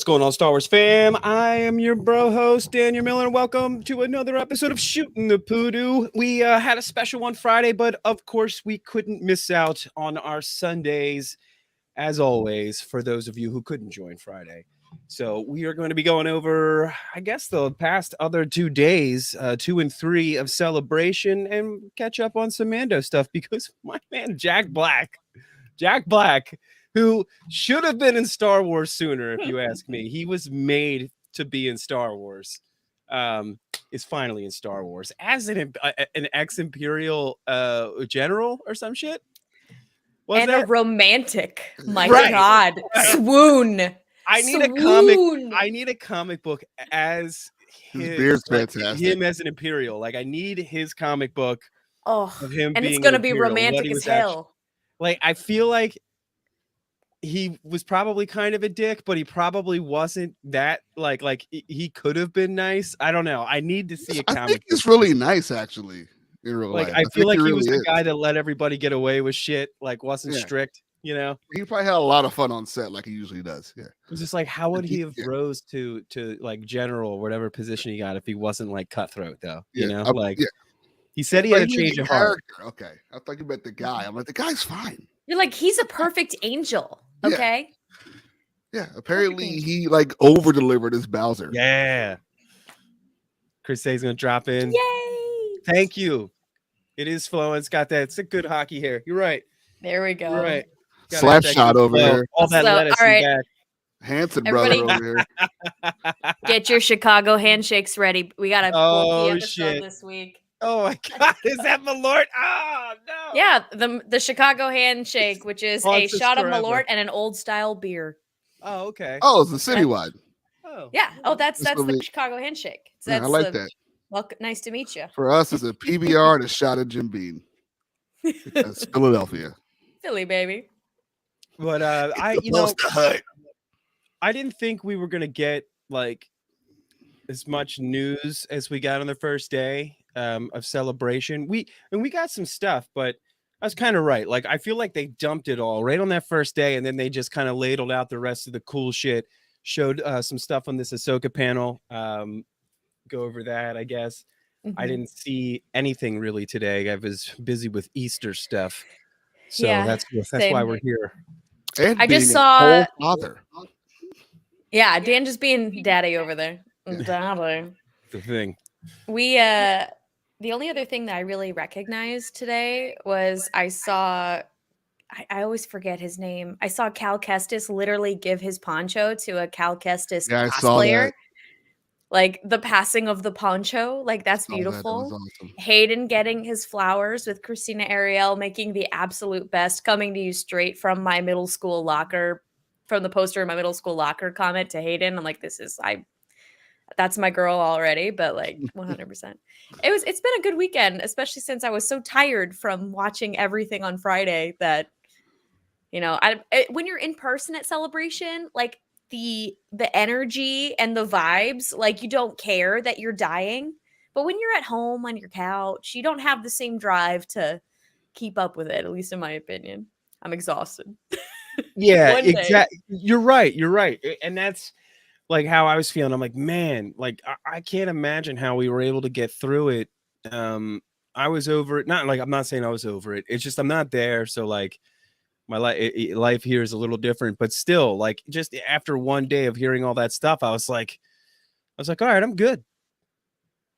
going on, Star Wars fam? I am your bro host, Daniel Miller, and welcome to another episode of Shootin' the PooDoo. We had a special one Friday, but of course we couldn't miss out on our Sundays, as always, for those of you who couldn't join Friday. So we are going to be going over, I guess, the past other 2 days, 2 and 3 of Celebration, and catch up on some Mando stuff because my man Jack Black, who should have been in Star Wars sooner, if you ask me. He was made to be in Star Wars. Is finally in Star Wars as an ex-Imperial general or some shit. And a romantic. My God. Right. Swoon. I need a comic book as his beard's fantastic. Him as an Imperial. Like, I need his comic book of him and being it's gonna be Imperial, romantic as hell. Like, I feel like he was probably kind of a dick, but he probably wasn't that like he could have been nice. I don't know. I need to see a comic. I think he's really nice, actually, in real life. I feel like he was the guy that let everybody get away with shit, like wasn't strict, you know? He probably had a lot of fun on set like he usually does. Yeah. It was just like, how would he have rose to like general or whatever position he got if he wasn't like cutthroat though? You know, he said he had a change of heart. Okay. I thought you meant the guy. I'm like, the guy's fine. You're like, he's a perfect angel. Okay. Yeah. Apparently he like over delivered his Bowser. Yeah. Chris Say's gonna drop in. Yay! Thank you. It is flowing. It's got that. It's a good hockey hair. You're right. There we go. You're right. Slap shot over here. All that lettuce. All right. Handsome brother over here. Get your Chicago handshakes ready. We got a bulky episode shit. this week. Oh my God! Is that Malort? Oh no! Yeah, the Chicago handshake, which is a shot of forever. Malort and an old style beer. Oh, okay. Oh, it's the citywide. Oh, yeah. Oh, that's the Chicago handshake. I like that. Well, nice to meet you. For us, it's a PBR and a shot of Jim Beam. That's Philadelphia. Philly, baby. But I didn't think we were gonna get like as much news as we got on the first day of Celebration. We got some stuff, but I was kind of right. Like, I feel like they dumped it all right on that first day, and then they just kind of ladled out the rest of the cool shit. Showed some stuff on this Ahsoka panel. Go over that, I guess. I didn't see anything really today. I was busy with Easter stuff, so that's why we're here. And I just saw father. Yeah, Dan just being daddy over there. Daddy. The thing. We the only other thing that I really recognized today was I saw I always forget his name. I saw Cal Kestis literally give his poncho to a Cal Kestis cosplayer. Like the passing of the poncho, like that's beautiful. That was awesome. Hayden getting his flowers with Christina Ariel, making the absolute best, coming to you straight from my middle school locker, from the poster in my middle school locker comment to Hayden. I'm like, that's my girl already, but like 100%. It's been a good weekend, especially since I was so tired from watching everything on Friday that, you know, when you're in person at Celebration, like the energy and the vibes, like you don't care that you're dying. But when you're at home on your couch, you don't have the same drive to keep up with it, at least in my opinion. I'm exhausted. Yeah, exactly. You're right. And that's like how I was feeling. I'm like, man, like I can't imagine how we were able to get through it. I was over it. I'm not saying I was over it. It's just I'm not there. So like my life here is a little different, but still, like, just after one day of hearing all that stuff, I was like, all right, I'm good.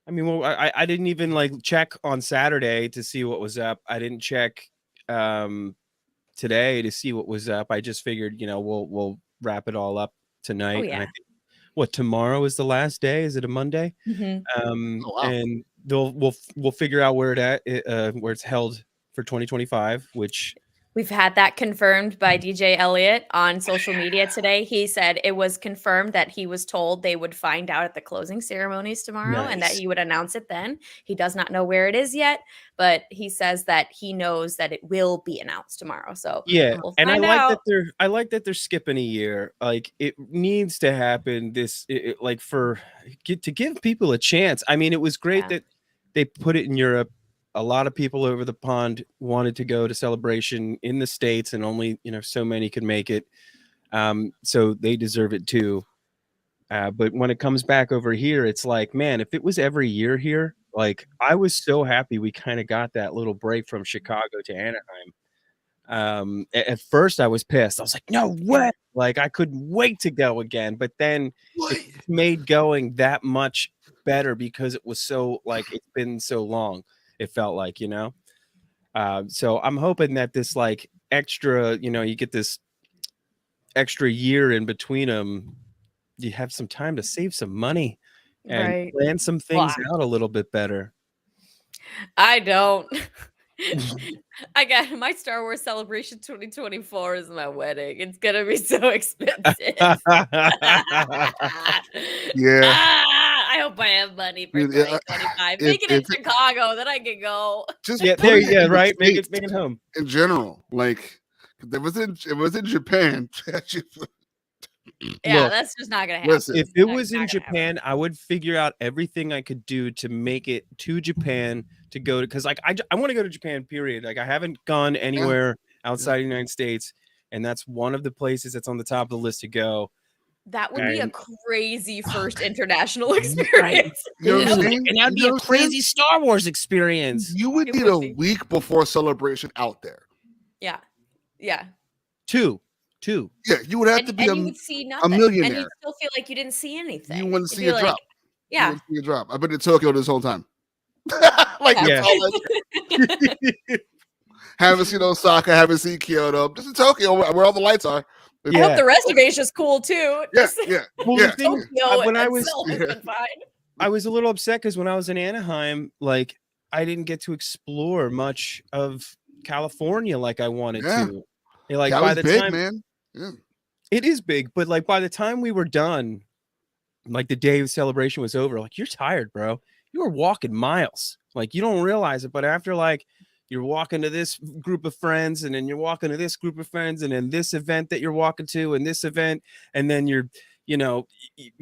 I mean, well, I didn't even like check on Saturday to see what was up. I didn't check today to see what was up. I just figured, you know, we'll wrap it all up tonight. Oh, yeah. And I think, tomorrow is the last day? Is it a Monday? Mm-hmm. And we'll figure out where it's held for 2025, which we've had that confirmed by DJ Elliott on social media today. He said it was confirmed that he was told they would find out at the closing ceremonies tomorrow and that he would announce it then. He does not know where it is yet, but he says that he knows that it will be announced tomorrow. So yeah, we'll and find out. I like that they're skipping a year. Like, it needs to happen to give people a chance. I mean, it was great that they put it in Europe. A lot of people over the pond wanted to go to Celebration in the States, and only, you know, so many could make it. So they deserve it too. But when it comes back over here, it's like, man, if it was every year here, like I was so happy we kind of got that little break from Chicago to Anaheim. At first I was pissed. I was like, no way. Like I couldn't wait to go again. But then it made going that much better because it was so like it's been so long. It felt like, so I'm hoping that this like extra, you get this extra year in between them. You have some time to save some money and Right. plan some things out a little bit better. I don't. I got my Star Wars Celebration 2024 is my wedding. It's gonna be so expensive. Yeah. I hope I have money for 2025. Make it in Chicago, then I can go. Just there you go, right? Make it home. In general, like it was in Japan. Yeah, Look, that's just not gonna happen. listen, If it was in Japan, I would figure out everything I could do to make it to Japan to go to, because like I want to go to Japan, period. Like I haven't gone anywhere outside the United States, and that's one of the places that's on the top of the list to go. That would be a crazy first international experience. You know what I mean? And that'd be a crazy Star Wars experience. You would need a week before celebration out there. Yeah. Yeah. Two. Yeah, you would have to be you would see nothing. a millionaire. And you'd still feel like you didn't see anything. You wouldn't see a drop. Yeah. You wouldn't see a drop. I've been to Tokyo this whole time. Haven't seen Osaka, haven't seen Kyoto. Just in Tokyo, where all the lights are. I hope the rest of Asia's cool too. Yeah. When I was a little upset because when I was in Anaheim, like I didn't get to explore much of California like I wanted to. Like by the time, man. It is big, but like by the time we were done, like the day of celebration was over, like you're tired, bro. You were walking miles. Like you don't realize it, but after like you're walking to this group of friends, and then you're walking to this group of friends, and then this event that you're walking to, and this event, and then you've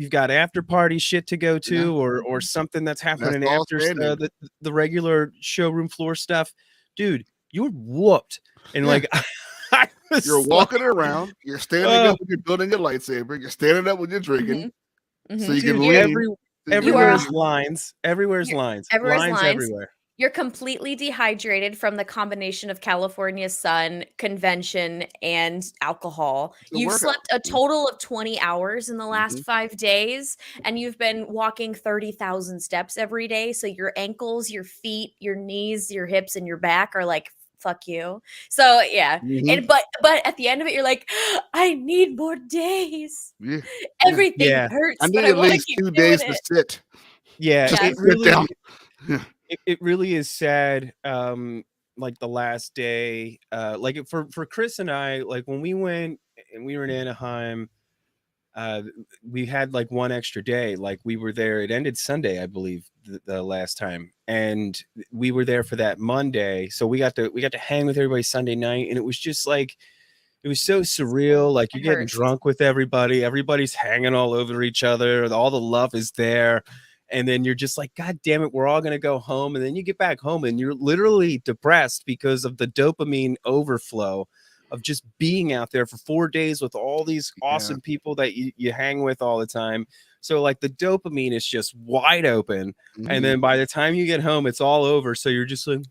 got after party shit to go to, or something that's happening after the regular showroom floor stuff, dude. You were whooped, and like you're walking around, you're standing up when you're building a lightsaber, you're standing up when you're drinking, so you can leave. Everywhere's lines. Everywhere's lines. Lines everywhere. You're completely dehydrated from the combination of California sun, convention, and alcohol. You've slept a total of 20 hours in the last 5 days, and you've been walking 30,000 steps every day. So your ankles, your feet, your knees, your hips, and your back are like, fuck you. So yeah. And but at the end of it, you're like, I need more days. Everything hurts. I need at least 2 days to sit. Yeah, it really, it really is sad. Like the last day, like for Chris and I, like when we went and we were in Anaheim, we had like one extra day. Like we were there. It ended Sunday, I believe, the last time, and we were there for that Monday. So we got to hang with everybody Sunday night, and it was just like, it was so surreal. Like you're getting drunk with everybody. Everybody's hanging all over each other. All the love is there. And then you're just like, God damn it, we're all going to go home. And then you get back home and you're literally depressed because of the dopamine overflow of just being out there for 4 days with all these awesome people that you hang with all the time. So like the dopamine is just wide open. And then by the time you get home, it's all over. So you're just like,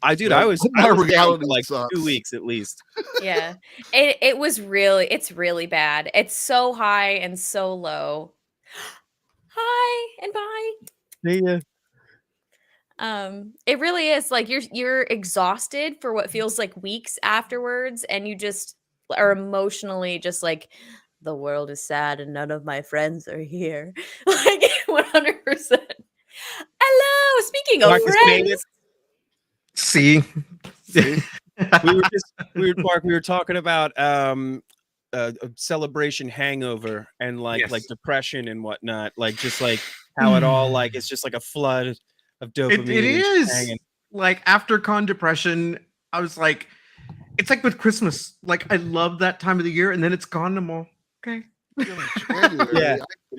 I was reality like sucks. 2 weeks at least. Yeah. It's really bad. It's so high and so low. Hi and bye. See ya. It really is like you're exhausted for what feels like weeks afterwards, and you just are emotionally just like, the world is sad and none of my friends are here. Like 100%. Hello, speaking of friends. See? we were talking about a celebration hangover and like depression and whatnot, like just like how it all like it's just like a flood of dopamine. It is like after con depression. I was like, it's like with Christmas. Like I love that time of the year, and then it's gone tomorrow. Okay, it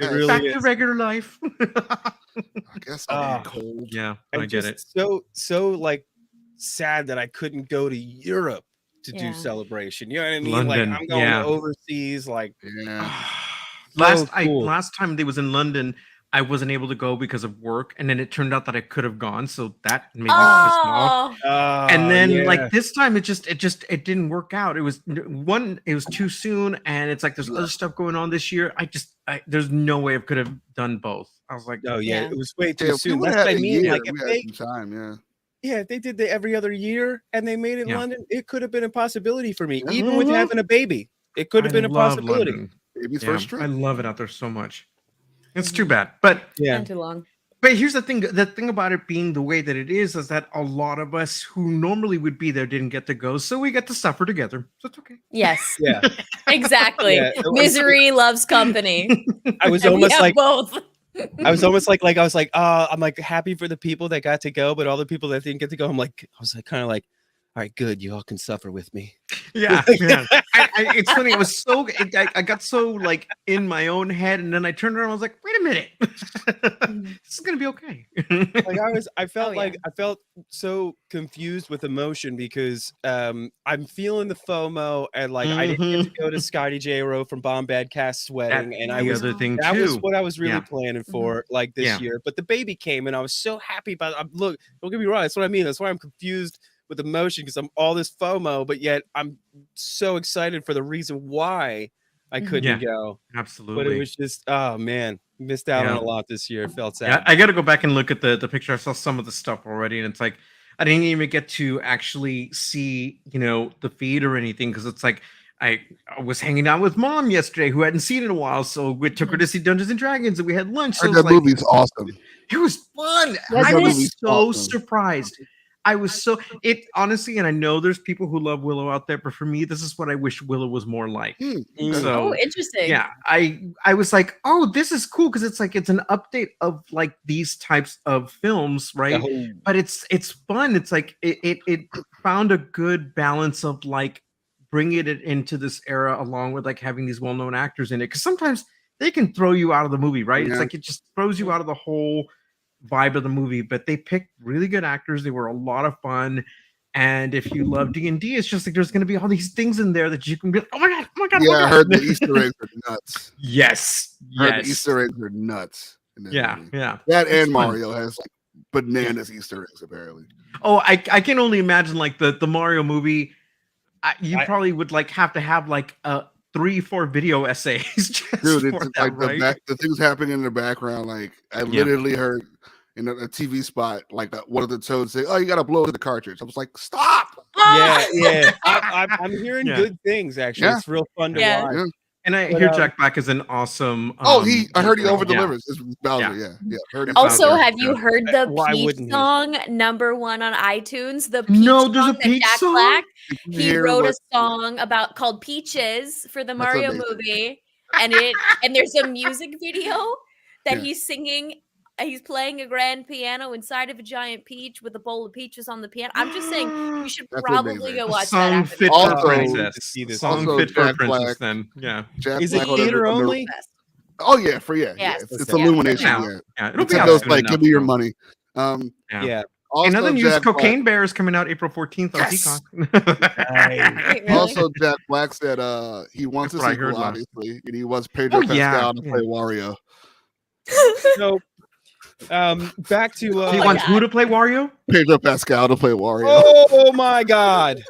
really back is. to regular life. I guess I'm cold. Yeah, I get it. So like sad that I couldn't go to Europe to do celebration. You know what I mean? London, like I'm going overseas. Like cool. Last time they was in London, I wasn't able to go because of work, and then it turned out that I could have gone, so that made me pissed off. And then like this time, it didn't work out. It was too soon, and it's like there's other stuff going on this year. There's no way I could have done both. I was like, oh yeah, it was way too soon. We That's what I mean. year, Like we if had they, some time, if they did the every other year and they made it in Yeah. London, it could have been a possibility for me. Yeah. Even with having a baby, it could have been a love possibility. London. Baby's Yeah, first trip. I love it out there so much. It's too bad, but Yeah. Not too long. But here's the thing. The thing about it being the way that it is that a lot of us who normally would be there didn't get to go, so we get to suffer together. So it's okay. Yes, Yeah. exactly. Yeah, it was- Misery loves company. I was And we almost have like both. I was almost like I was like, I'm like happy for the people that got to go, but all the people that didn't get to go, I was like kind of like, all right, good, you all can suffer with me. Yeah. It's funny. It was so. I got so like in my own head, and then I turned around. I was like, wait a minute, this is gonna be okay. Like I felt Oh, like yeah. I felt so confused with emotion because I'm feeling the FOMO and like I didn't get to go to Scotty J. Rowe from Bomb Bad Cast's wedding, and I the was other thing that too. was what I was really Yeah. planning for like this Yeah. year. But the baby came, and I was so happy about it. Look, don't get me wrong, that's what I mean. That's why I'm confused with emotion because I'm all this FOMO, but yet I'm so excited for the reason why I couldn't go. Absolutely. But it was just, oh man, missed out on Yeah. a lot this year. Felt sad. Yeah, I got to go back and look at the picture. I saw some of the stuff already, and it's like I didn't even get to actually see, the feed or anything because it's like I was hanging out with Mom yesterday, who hadn't seen it in a while, so we took her to see Dungeons and Dragons, and we had lunch. So That movie's awesome. it was fun. That I was movie's so awesome. surprised. I was so honestly, and I know there's people who love Willow out there, but for me, this is what I wish Willow was more like. So Oh, interesting. yeah, I was like, oh, this is cool because it's like it's an update of like these types of films, right? Oh. But it's fun. It's like it found a good balance of like bringing it into this era along with like having these well-known actors in it because sometimes they can throw you out of the movie, right? Yeah. It's like it just throws you out of the whole vibe of the movie, but they picked really good actors. They were a lot of fun, and if you love D&D, it's just like there's going to be all these things in there that you can be like, oh my god, Yeah, oh my I god. heard the Easter eggs are nuts. Yes, Heard the Easter eggs are nuts. In that movie. yeah. That It's and fun. Mario has like bananas Easter eggs apparently. Oh, I can only imagine like the Mario movie. You probably would like have to have like 3-4 video essays. Just Dude, for it's that, like right? the things happening in the background. Like I literally heard in a TV spot, like one of the toads say, "Oh, you got to blow the cartridge." I was like, "Stop!" Yeah. I'm hearing good things. Actually, Yeah. it's real fun to Yeah. watch. Yeah. And I But, hear Jack Black is an awesome. I heard he yeah. over delivers. This was Bowser. Yeah. Heard he Also, Bowser. have you heard the Why Peach wouldn't he? song #1 on iTunes? The Peach No, there's a song that Peach Jack song? Black, Did you he hear wrote what- a song called Peaches for the That's Mario amazing. movie, and there's a music video that Yeah. he's singing. He's playing a grand piano inside of a giant peach with a bowl of peaches on the piano. I'm just saying you should That's probably amazing. go A watch that. song After fit this. for a Also- princess. See this. Song Also, fit for a Jack princess. Black. Then yeah. Jack Is it Black on theater the- only? Oh yeah, Yes. It's Okay. Illumination. Yeah. Yeah, Yeah, it'll be out Nintendo's soon like, enough, give me your though. money. Yeah. Also, Another news: Jack Cocaine Bear is coming out April 14th on Yes. Peacock. Wait, really? Also, Jack Black said he wants That's a what I heard sequel, last. obviously, and he wants Pedro Oh, yeah. Pascal to Yeah. play Wario. So, back to He my wants God. who to play Wario? Pedro Pascal to play Wario. oh my god.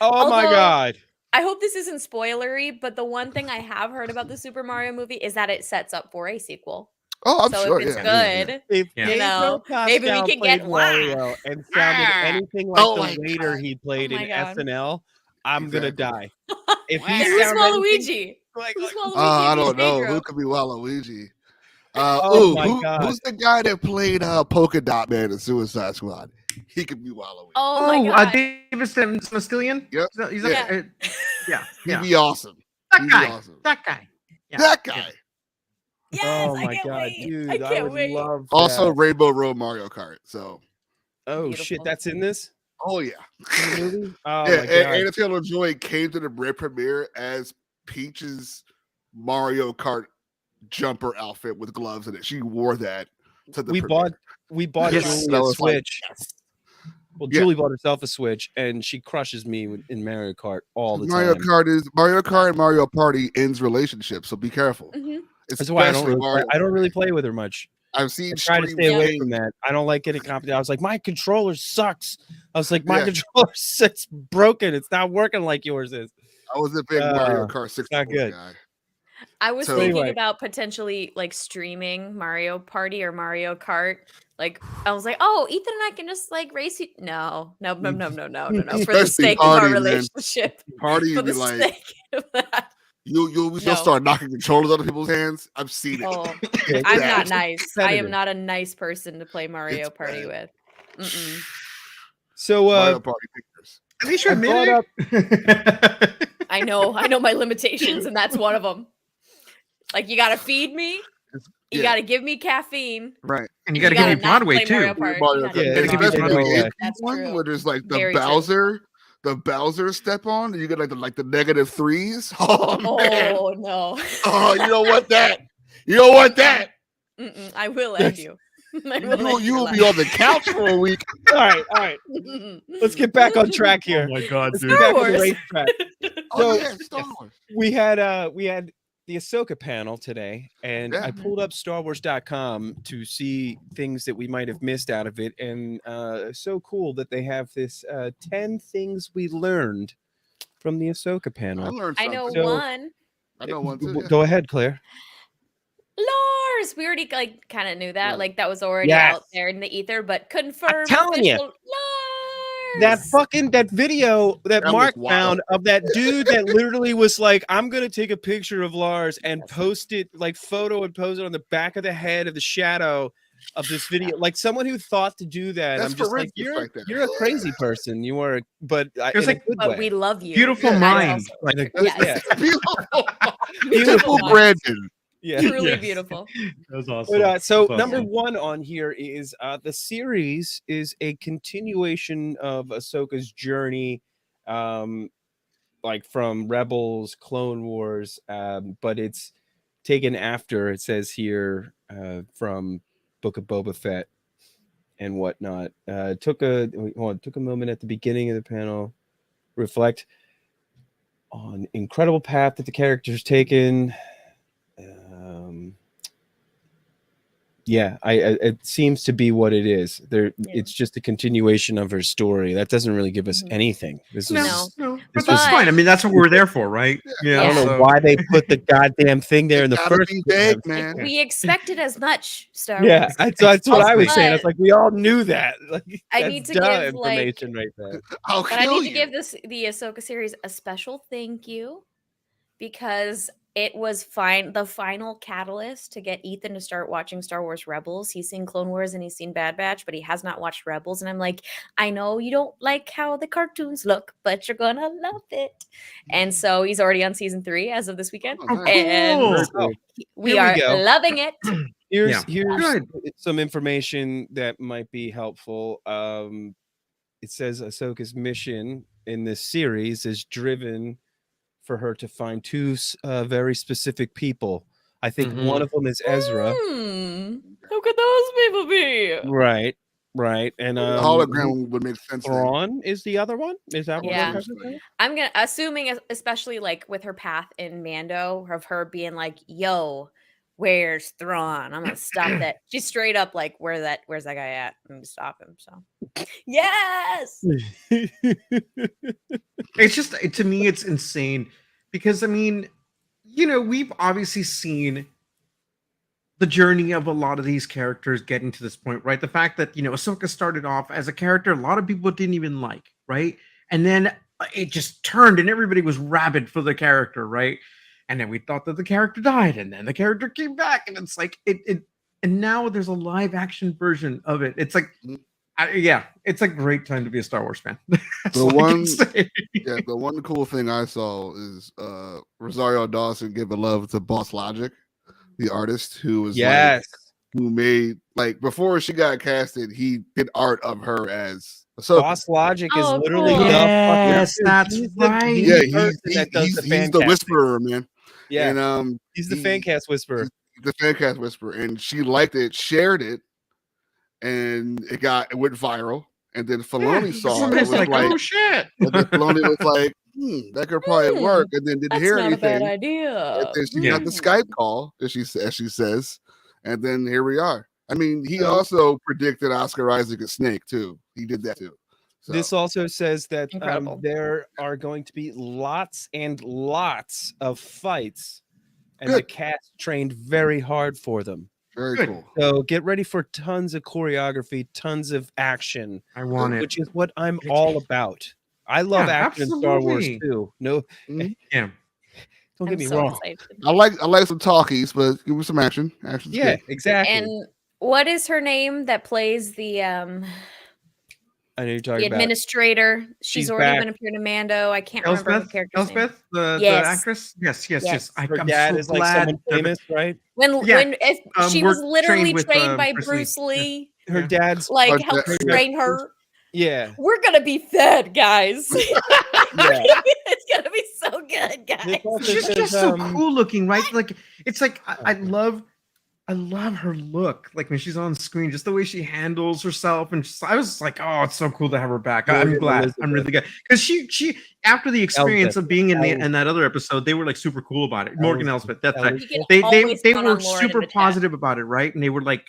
Oh my Although- god. I hope this isn't spoilery, but the one thing I have heard about the Super Mario movie is that it sets up for a sequel. Oh, I'm So sure. if it's yeah, yeah, good, If Yeah. Pedro know, maybe we Pascal can get played Wario and sounded anything like Oh the my waiter he played Oh my in God. SNL, I'm gonna die. If he who's sounds anything Waluigi? like, Who's Waluigi? I and who's don't know Pedro? who could be Waluigi. Oh my God. Who's the guy that played Polka Dot Man in Suicide Squad? He could be Waluigi. Oh my god! David Smastillion? Yep. He's Yeah. He'd be awesome. That He'd guy. be awesome. That guy. Yeah. That guy. yes, oh I my can't god, wait. dude, I I can't would wait. love Also, that. Rainbow Road Mario Kart. So, Oh Beautiful. shit, that's in this oh yeah, in the movie? Oh yeah. my god. Anna Taylor-Joy came to the Red premiere as Peach's Mario Kart jumper outfit with gloves in it. She wore that to the we premiere. bought Yes, Julie that a was like, Switch. Well, Julie bought herself a Switch, and she crushes me in Mario Kart all the Mario time. Mario Kart and Mario Party ends relationships, so be careful. That's why I don't really play with her much. I've seen. I try to stay away from that. I don't like getting competition. I was like, my controller sucks. I was like, my controller it's broken. It's not working like yours is. I was a big Mario Kart 64 guy. I was thinking about potentially like streaming Mario Party or Mario Kart. Like I was like, oh, Ethan and I can just like race you. No. For the sake of our relationship. Party, for the sake of that. You'll start knocking controllers out of people's hands. I've seen it. Oh, I'm not nice. I am not a nice person to play Mario Party with. So Mario Party pictures. At least you admit it. I know my limitations, and that's one of them. Like you gotta feed me. You gotta give me caffeine. Right. And you gotta give me Broadway too. That's true. Where there's like the Bowser step on, and you get like the negative threes. Oh no. Oh, you don't want that. You don't want that. I will end you. You will be on the couch for a week. All right. Let's get back on track here. Oh my god, dude. Star Wars. Star Wars. We had the Ahsoka panel today, and I pulled up StarWars.com to see things that we might have missed out of it, and so cool that they have this 10 things we learned from the Ahsoka panel. I know one. I know one too. Go ahead, Claire. Lars, we already like kind of knew that, like that was already out there in the ether, but confirmed. I'm telling you, Lars. that video that Mark found of that dude that literally was like, I'm gonna take a picture of Lars and post it, like photo and post it on the back of the head of the shadow of this video. Like someone who thought to do that. That's I'm just like, you're a crazy person. You are, but we love you. Beautiful mind. Beautiful Brandon. Yeah, truly beautiful. That was awesome. But, so number one on here is the series is a continuation of Ahsoka's journey, like from Rebels, Clone Wars, but it's taken after, it says here, from Book of Boba Fett and whatnot. Took a moment at the beginning of the panel, reflect on incredible path that the character's taken. It seems to be what it is. It's just a continuation of her story. That doesn't really give us anything. This is fine. I mean, that's what we're there for, right? Yeah. I don't know why they put the goddamn thing there in the first place, man. We expected as much, Star Wars. Yeah, that's what I was saying. It's like we all knew that. Like, I need to give information right there. But I need to give the Ahsoka series a special thank you, because it was the final catalyst to get Ethan to start watching Star Wars Rebels. He's seen Clone Wars and he's seen Bad Batch, but he has not watched Rebels. And I'm like, I know you don't like how the cartoons look, but you're gonna love it. And so he's already on season 3 as of this weekend. And we are loving it. Here's some information that might be helpful. It says Ahsoka's mission in this series is driven for her to find 2 very specific people. I think one of them is Ezra. Who could those people be? Right. And the hologram would make sense. Thrawn is the other one. Is that what? I'm assuming, especially like with her path in Mando, of her being like, "Yo, where's Thrawn? I'm gonna stop that." She's straight up like, where's that guy at? I'm gonna stop him. So yes. It's just, to me, it's insane because, I mean, we've obviously seen the journey of a lot of these characters getting to this point, right? The fact that, Ahsoka started off as a character a lot of people didn't even like, right? And then it just turned and everybody was rabid for the character, right? And then we thought that the character died and then the character came back and it's like, and now there's a live action version of it. It's like, it's a great time to be a Star Wars fan. The one cool thing I saw is Rosario Dawson giving love to Boss Logic, the artist who was who made, like, before she got casted, he did art of her as Ahsoka. Boss Logic is literally that's right. He's the whisperer, man. Yeah, and he's the fan cast whisperer. The fan cast whisperer, and she liked it, shared it. And it went viral, And then Filoni saw it. It's Was like, like, oh shit. and then Filoni was like, that could probably work. And then didn't hear That's not anything. a bad idea. And then she got the Skype call, as she says. And then here we are. I mean, he also predicted Oscar Isaac as Snake, too. He did that, too. So. This also says that Incredible. there are going to be lots and lots of fights, and the cast trained very hard for them. Very cool. So get ready for tons of choreography, tons of action. I want it. Which is what I'm all about. I love action in Star Wars too. No, yeah. Don't get me wrong. I like some talkies, but give me some action. Action's yeah, good. exactly. And what is her name that plays the I know you're talking about administrator? She's already been appeared in Mando. I can't remember her character's name. Elspeth, the actress. Yes. Her I'm dad so is like glad someone famous, right? If she was literally trained by Bruce Bruce Lee. Her dad's like helped train her. Yeah, we're gonna be fed, guys. It's gonna be so good, guys. She's just so cool looking, right? Like it's like I love her look. Like when she's on screen, just the way she handles herself, and I was like, oh, it's so cool to have her back. I'm glad. I'm really glad because she after the experience of being in that other episode, they were like super cool about it. Morgan Elsbeth, that's right. They were super positive about it, right? And they were like,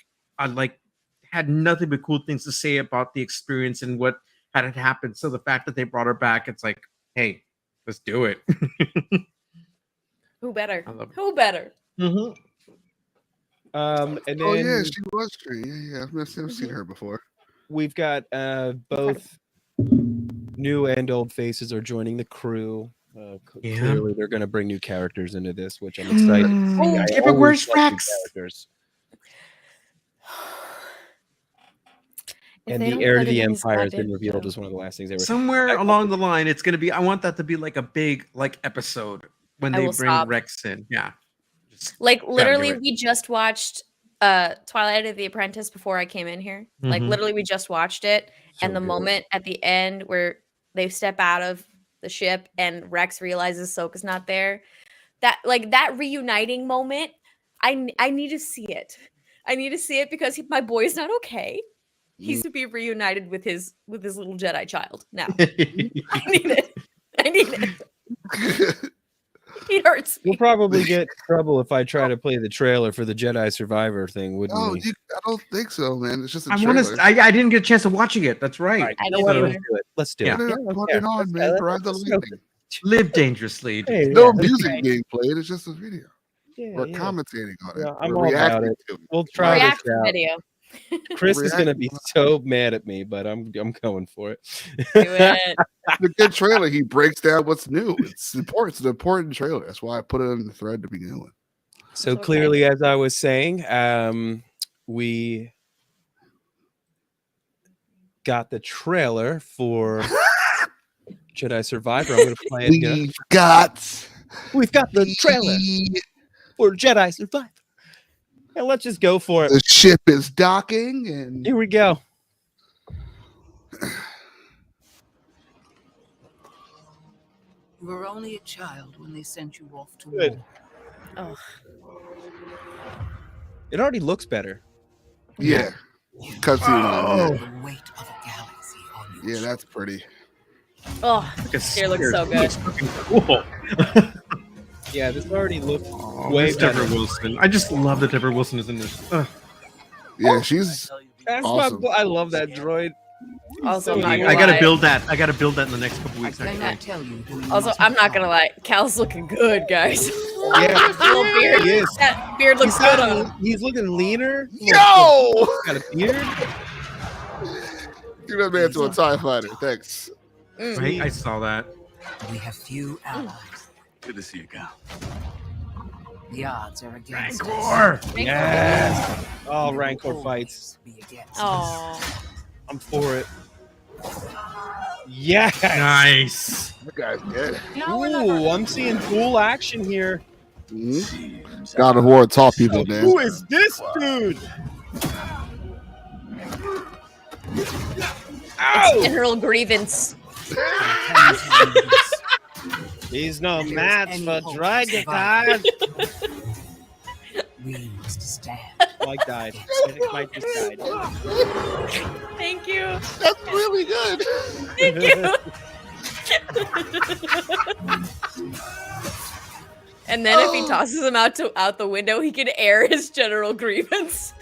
had nothing but cool things to say about the experience and what had happened. So the fact that they brought her back, it's like, hey, let's do it. Who better? Who better? Mm-hmm. And then, yeah, she was trained. Yeah, I've seen her before. We've got both new and old faces are joining the crew. Clearly, they're going to bring new characters into this, which I'm excited. But where's Rex? And the heir to the Empire has been revealed as one of the last things they were. Somewhere along the line, it's going to be. I want that to be like a big episode when they bring Rex in. Yeah. Like literally, we just watched Twilight of the Apprentice before I came in here. Like literally, we just watched it, and the moment at the end where they step out of the ship and Rex realizes Ahsoka's not there, that reuniting moment, I need to see it. I need to see it because my boy is not okay. He's to be reunited with his little Jedi child now. I need it. He hurts me. We'll probably get in trouble if I try to play the trailer for the Jedi Survivor thing, wouldn't we? I don't think so, man. It's just a trailer. I didn't get a chance of watching it. That's right. I know what to do it. Let's do it. Put it on, man. Ride the lightning. Live dangerously. Hey, no music being played. It's just a video. We're commentating on it. I'm all about it. We'll try this out. Video. Chris is gonna be so mad at me, but I'm going for it. Do it. The good trailer. He breaks down what's new. It's important. It's an important trailer. That's why I put it in the thread to begin with. So clearly, as I was saying, we got the trailer for Jedi Survivor. I'm gonna play it again. We've got the trailer for Jedi Survivor. And let's just go for it. The ship is docking, and here we go. You were only a child when they sent you off to war. Oh. It already looks better. Yeah. Cutscene. The weight of a galaxy on you. Yeah, that's pretty. Oh, this looks so good. Looks fucking cool. Yeah, this already looks way better. Deborah Wilson. I just love that Deborah Wilson is in this. Yeah, she's awesome. I love that droid. Also, I gotta build that. I gotta build that in the next couple weeks. I cannot tell you. Also, I'm not gonna lie. Cal's looking good, guys. Yeah, little beard. He is. That beard looks good on him. He's looking leaner. Yo! Got a beard. Give that man to a TIE fighter. Thanks. Right? I saw that. We have few allies. Good to see you, Cal. The odds are against Rancor. Yes. Oh, Rancor fights. Oh, I'm for it. Yes. Nice. That guy's good. Ooh, I'm seeing cool action here. God of War taught people, man. Who is this dude? Ow! General Grievance. He's no match for Dragon. We must stand. Mike died. I think Mike just died. Thank you. That's really good. Thank you. And then if he tosses him out the window, he can air his general grievance.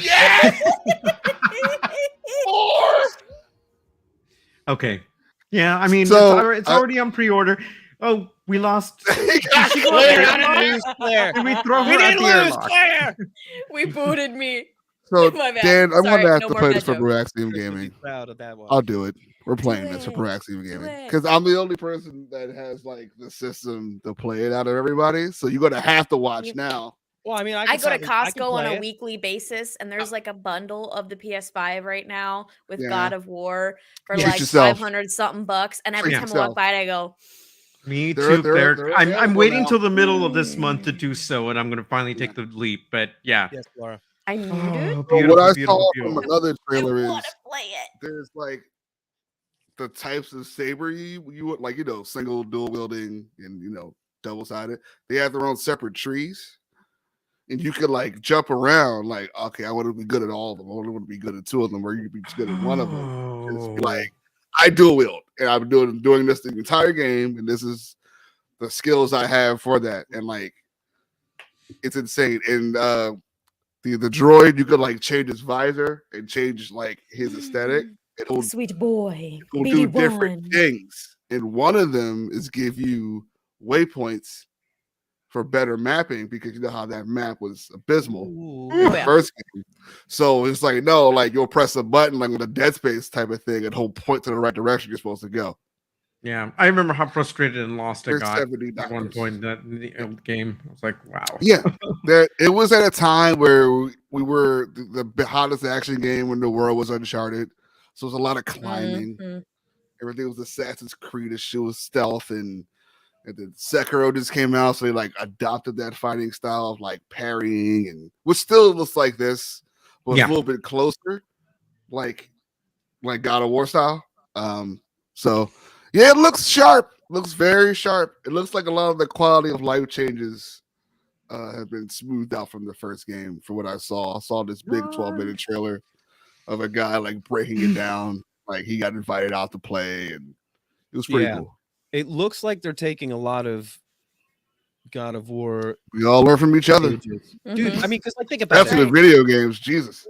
Yes! Okay. Yeah, I mean, So, it's already on pre-order. Oh, we lost. Claire, how did we lose Claire? Did we throw her We at didn't the lose airlock? Claire. We booted me. So, My bad. Dan, I'm Sorry, going to have no to more play bad this for jokes. Pro Axiom Chris would be Gaming. proud of that one. I'll do it. We're playing Do this for Pro it. Axiom Gaming. it. Because I'm the only person that has like the system to play it out of everybody. So you're going to have to watch now. Well, I mean, I go to I can Costco on play a it. weekly basis, and there's like a bundle of the PS5 right now with Yeah. God of War for Treat like yourself. 500 something bucks. And every Treat time I yourself. walk by it, I go, Me They're- too, they're- Claire. they're I'm available waiting now. till the middle of this month to do so, and I'm going to finally take the leap. But yeah. Yes, Laura. I need it. Oh, So what I beautiful, saw beautiful. from another I trailer want is to play it. there's like the types of saber you would like, single, dual wielding, and double sided. They have their own separate trees, and you could like jump around. Like, okay, I want to be good at all of them. I want to be good at two of them, or you could be good at one of them. And it's be like, I dual wield, and I've been doing this the entire game, and this is the skills I have for that, and like, it's insane. And the droid, you could like change his visor and change like his aesthetic. It'll Sweet boy. do different things, and one of them is give you waypoints for better mapping, because you know how that map was abysmal in the Yeah. first game. So it's like, no, like you'll press a button like with a Dead Space type of thing and hold point to the right direction you're supposed to go. Yeah, I remember how frustrated and lost I For got $70. at one point in the game. I was like, wow. Yeah, it was at a time where we were the hottest action game when the world was uncharted. So it was a lot of climbing. Mhm. Everything was Assassin's Creed-ish. It was stealth, and then Sekiro just came out, so they like adopted that fighting style of like parrying, and which still looks like this, but it's a little bit closer, like God of War style. So yeah, it looks sharp. Looks very sharp. It looks like a lot of the quality of life changes have been smoothed out from the first game. From what I saw this big 12-minute trailer of a guy like breaking it down. Like he got invited out to play, and it was pretty cool. It looks like they're taking a lot of God of War. We all learn from each other. Dude, Mhm. I mean, because think about That's the video games. Jesus.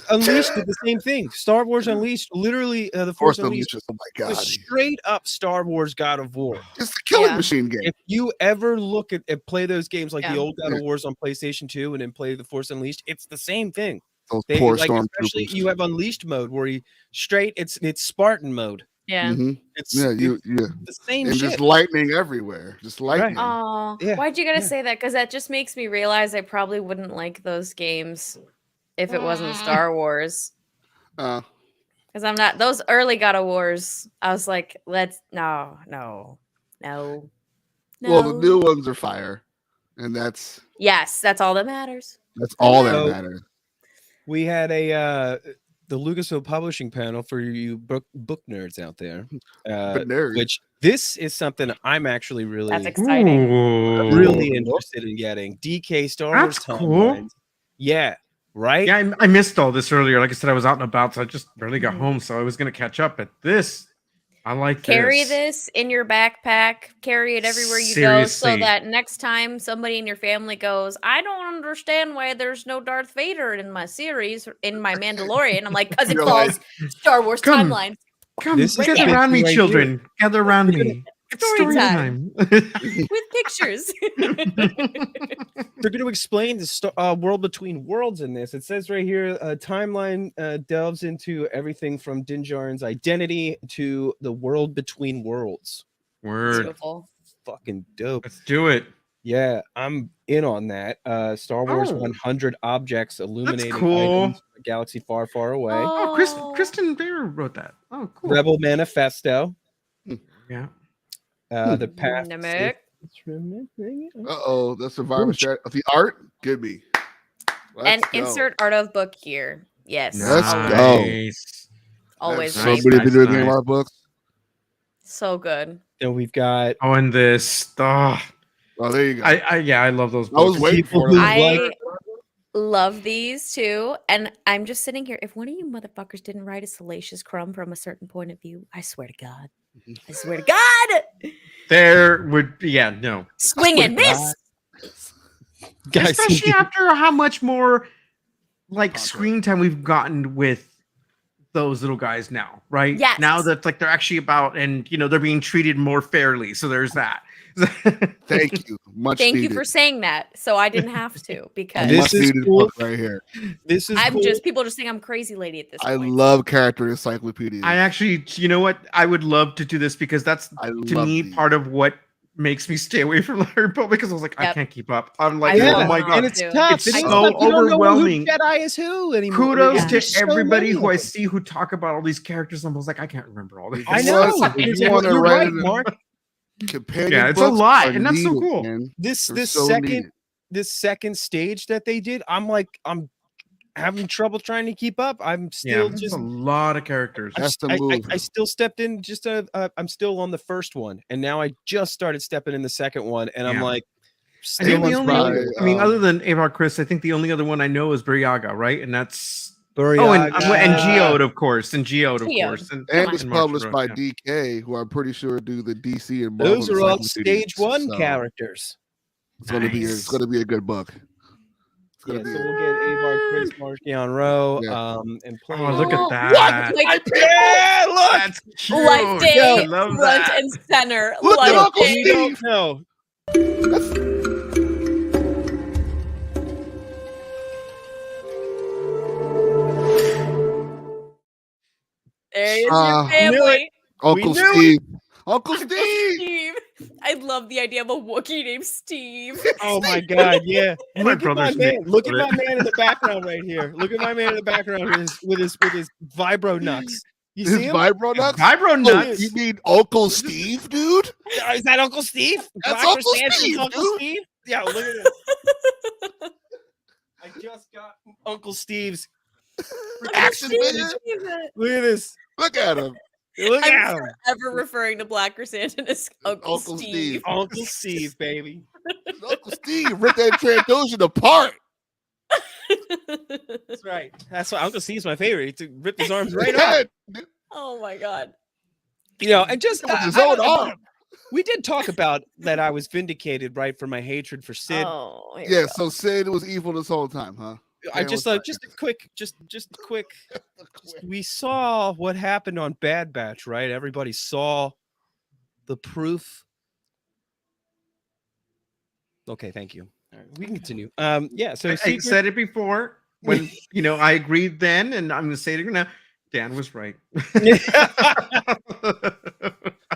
Unleashed did the same thing. Star Wars Unleashed, literally, the Force Unleashed Oh my was God. straight up Star Wars God of War. It's the killing Yeah. machine game. If you ever look at play those games like Yeah. the old God of Wars on PlayStation 2 and then play the Force Unleashed, it's the same thing. Those They poor like, especially stormtroopers. you have Unleashed mode where it's Spartan mode. Yeah. Mhm. It's Yeah, it's the same and shit. just lightning everywhere. Just lightning. Oh, Yeah, why'd you gotta yeah. say that? Because that just makes me realize I probably wouldn't like those games if it wasn't Star Wars. Uh, Because I'm not those early God of Wars. I was like, no. Well, the new ones are fire, and that's Yes, that's all that matters. all that So- matters. We had the Lucasfilm Publishing panel for you book nerds out there, But nerds. which this is something I'm actually That's really exciting. really interested in getting. DK Star Wars That's cool. timelines. Yeah, right. Yeah, I missed all this earlier. Like I said, I was out and about, so I just barely got Mhm. home. So I was going to catch up. But this, I like Carry this in your backpack. Carry it everywhere you go, so Seriously. that next time somebody in your family goes, "I don't understand why there's no Darth Vader in my series, in my Mandalorian." I'm like, "Cause it You're falls Star Wars Come. timeline." Come, This is gather the around me, right children. Gather around me. It's Story story time. time. With pictures. They're going to explain the world between worlds in this. It says right here, timeline delves into everything from Din Djarin's identity to the world between worlds. Word. Beautiful. Fucking dope. Let's do it. Yeah, I'm in on that. Star Wars Oh. 100 objects illuminating cool. items from a galaxy far, far away. Oh, Kristen Bear wrote that. Oh, cool. Rebel Manifesto. Yeah. The path. to Namek. Uh-oh, the survivor strat of the art. Give me. And Let's go. insert art of book here. Yes. Let's always. go. Nice. Always. So nice. many video Nice. game art books. So good. Then we've got Oh, and this. Oh, Oh, there you go. I love those I was books. waiting people for who it. I- Love these too. And I'm just sitting here. If one of you motherfuckers didn't write a salacious crumb from a certain point of view, I swear to God. I swear to God. There would be, no. Swing and miss. Guys, Especially after how much more like screen time we've gotten with those little guys now, right? Yes. Now that like they're actually about, and they're being treated more fairly. So there's that. Thank you. Thank you for saying that. So I didn't have to because This is cool. Right here. This is I'm cool. people just think I'm crazy lady at this I point. love character encyclopedias. I actually, you know what? I would love to do this because that's to me part of what makes me stay away from Larry Republic, because I was like, I can't keep up. I'm like, oh my God. And it's tough. It's so overwhelming. Who Jedi is who anymore. Kudos to everybody who I see who talk about all these characters. I'm like, I can't remember all these. I know. You're right, Mark. Yeah, it's a lot, and that's so cool. This second stage that they did, I'm having trouble trying to keep up. I'm still just a lot of characters. I still stepped in I'm still on the first one, and now I just started stepping in the second one, and I'm like, I think other than Avar Chris, I think the only other one I know is Buryaga, right? And that's and Geode, of course, and it's published by DK, who I'm pretty sure do the DC and Marvel. Those are all stage one characters. It's gonna be a good book. So we'll get Avar, Chris, Markion Rowe, and play. Oh, look at that! Look, that's cute. Life Day, front and center. Look at Uncle Steve. No. There's your family. Uncle Steve. Uncle Steve. I love the idea of a Wookiee named Steve. Oh my God, yeah. Look at my man in the background right here. Look at my man in the background with his vibro nuts. You see him? Vibro nuts? Vibro nuts. You mean Uncle Steve, dude? Is that Uncle Steve? That's Uncle Steve, Uncle Steve? Yeah, look at this. I just got Uncle Steve's action figure. Look at this. Look at him. Look I'm at him. forever referring to Black Chrysanthemum as Uncle Steve. Uncle Steve, baby. Uncle Steve ripped that Trandoshan apart. That's right. That's why Uncle Steve's my favorite. He ripped his arms right off. Oh my God. And just his own arm. We did talk about that I was vindicated, right, for my hatred for Sid. Oh, yeah, so Sid was evil this whole time, huh? I just a quick. We saw what happened on Bad Batch, right? Everybody saw the proof. Okay, thank you. All right, we can continue. So I said it before when I agreed then, and I'm going to say it again now. Dan was right.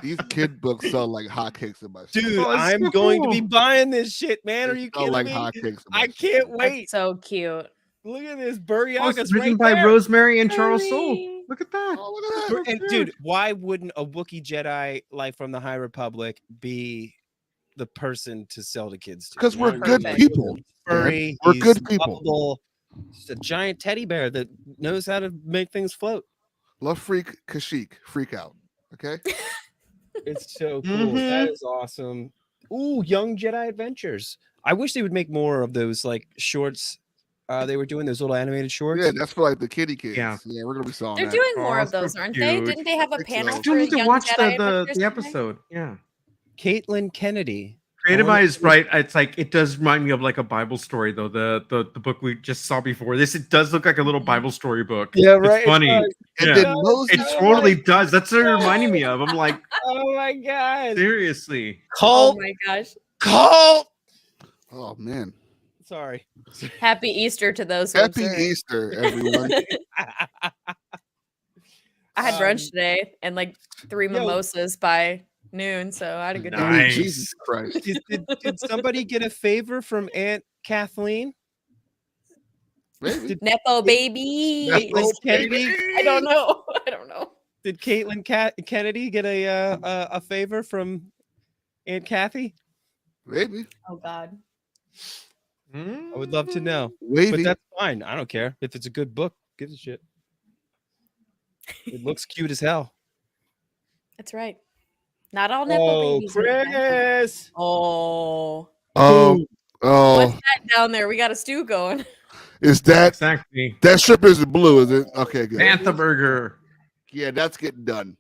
These kid books sell like hotcakes in my store. Dude, I'm going to be buying this shit, man. Are you kidding me? Hotcakes. I can't wait. That's so cute. Look at this. Buryaga. It's written by Rosemary and Charles Soule. Look at that. Oh, look at that. And dude, why wouldn't a Wookiee Jedi like from the High Republic be the person to sell to kids? Because we're good people. Furry, we're good people. Lovable, just a giant teddy bear that knows how to make things float. Love freak Kashyyyk. Freak out. Okay. It's so cool. That is awesome. Ooh, Young Jedi Adventures. I wish they would make more of those like shorts. They were doing those little animated shorts. Yeah, that's for like the kiddie kids. Yeah, we're gonna be selling. They're doing more of those, aren't they? Didn't they have a panel? I still need to watch the episode. Yeah. Caitlin Kennedy. Creative Eye is right. It's like it does remind me of like a Bible story though. The book we just saw before this, it does look like a little Bible story book. Yeah, right. It's funny. It totally does. That's what it reminding me of. I'm like, oh my God. Seriously. Oh my gosh. Cult. Oh man. Sorry. Happy Easter to those who Happy Easter, everyone. I had brunch today and like 3 mimosas by noon, so I had a good day. Jesus Christ. Did somebody get a favor from Aunt Kathleen? Nepo baby. Caitlin Kennedy? I don't know. Did Caitlin Kennedy get a favor from Aunt Kathy? Maybe. Oh God. I would love to know. Maybe. But that's fine. I don't care. If it's a good book, gives a shit. It looks cute as hell. That's right. Not all Nepo babies. Chris. Oh. What's that down there? We got a stew going. Is that exactly that strip is blue? Is it? Okay, good. Panther Burger. Yeah, that's getting done.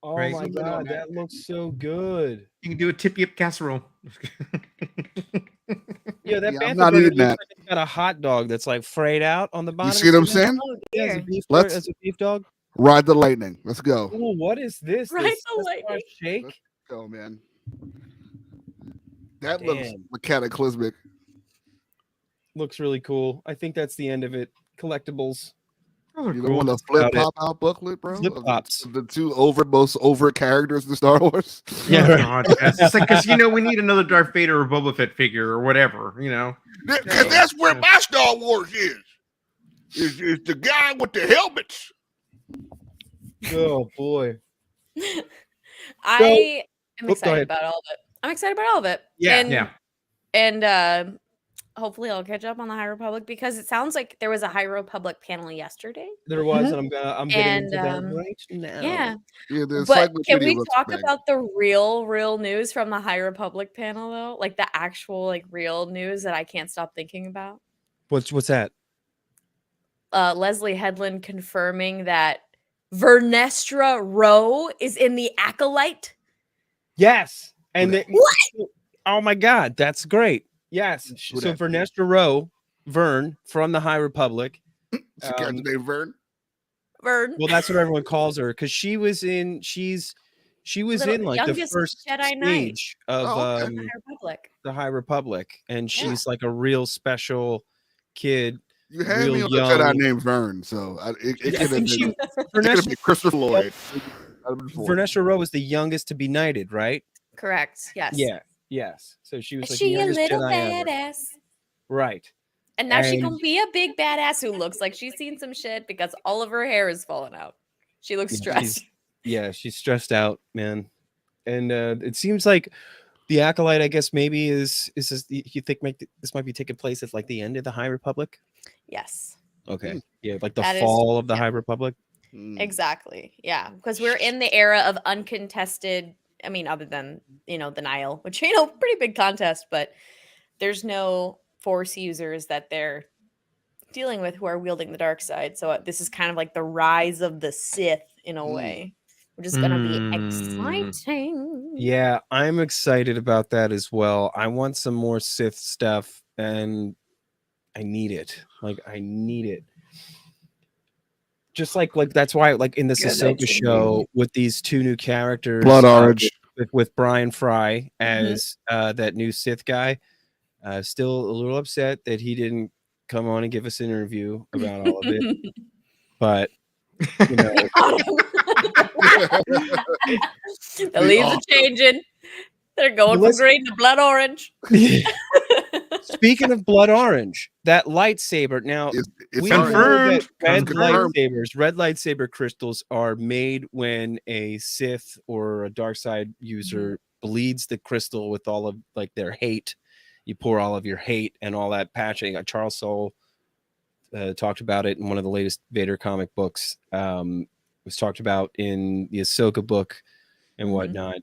Oh Right. my god, that looks so good. You can do a tip-yip casserole. Yeah, that Yeah, I'm Panther not burger eating looks that. like it's got a hot dog that's like frayed out on the bottom. You see what I'm saying? Oh, Yeah, as a dear. beef, Let's- as a beef dog. Ride the lightning. Let's go. Ooh, what is this? Right, This the Sesame lightning. shake? Let's go, man. That looks Damn. cataclysmic. Looks really cool. I think that's the end of it. Collectibles. You know, on the flip pop out booklet, bro. Flip pops. The two most over characters in Star Wars. Yeah, Oh, right. God, yes. It's like because we need another Darth Vader or Boba Fett figure or whatever. Because that's where my Star Wars is the guy with the helmets. Oh boy. I am go excited ahead. about all of it. I'm excited about all of it. Yeah, And hopefully I'll catch up on the High Republic because it sounds like there was a High Republic panel yesterday. There was, and I'm getting into that right now. Yeah. Yeah, But can we talk about the real news from the High Republic panel though? Like the actual real news that I can't stop thinking about. What's that? Leslie Headland confirming that Vernestra Rowe is in the Acolyte. Yes. And What? Oh my god, that's great. Yes. So Vernestra Rowe, Vern from the High Republic. Character named Vern. Vern. Well, that's what everyone calls her because she was in like the first Jedi Knight stage of the High Republic. The High Republic, and she's like a real special kid. You had real me on young. a Jedi named Vern, so it could have been Christopher Lloyd. Vernestra Rowe was the youngest to be knighted, right? Correct. Yes. Yeah. Yes. So she was Is like she the a youngest little Jedi ever. badass? Right. And now she's gonna be a big badass who looks like she's seen some shit because all of her hair is falling out. She looks stressed. She's stressed out, man. And it seems like the Acolyte, I guess, maybe is this, you think this might be taking place at like the end of the High Republic? Yes. Okay. Yeah, like the That fall of the High Republic. Exactly. Yeah, because we're in the era of uncontested. I mean, other than the Nile, which pretty big contest, but there's no Force users that they're dealing with who are wielding the dark side. So this is kind of like the rise of the Sith in a way, which is going to be exciting. Yeah, I'm excited about that as well. I want some more Sith stuff, and I need it. I need it. Just like that's why in this Ahsoka show with these two new characters, Blood Orange, with Brian Fry as that new Sith guy. Still a little upset that he didn't come on and give us an interview about all of it, but the leaves are changing. They're going from green to blood orange. Speaking of blood orange, that lightsaber. Now, it's we know confirmed. that red lightsaber crystals are made when a Sith or a dark side user bleeds the crystal with all of their hate. You pour all of your hate and all that patching. Charles Soule talked about it in one of the latest Vader comic books. It was talked about in the Ahsoka book and whatnot.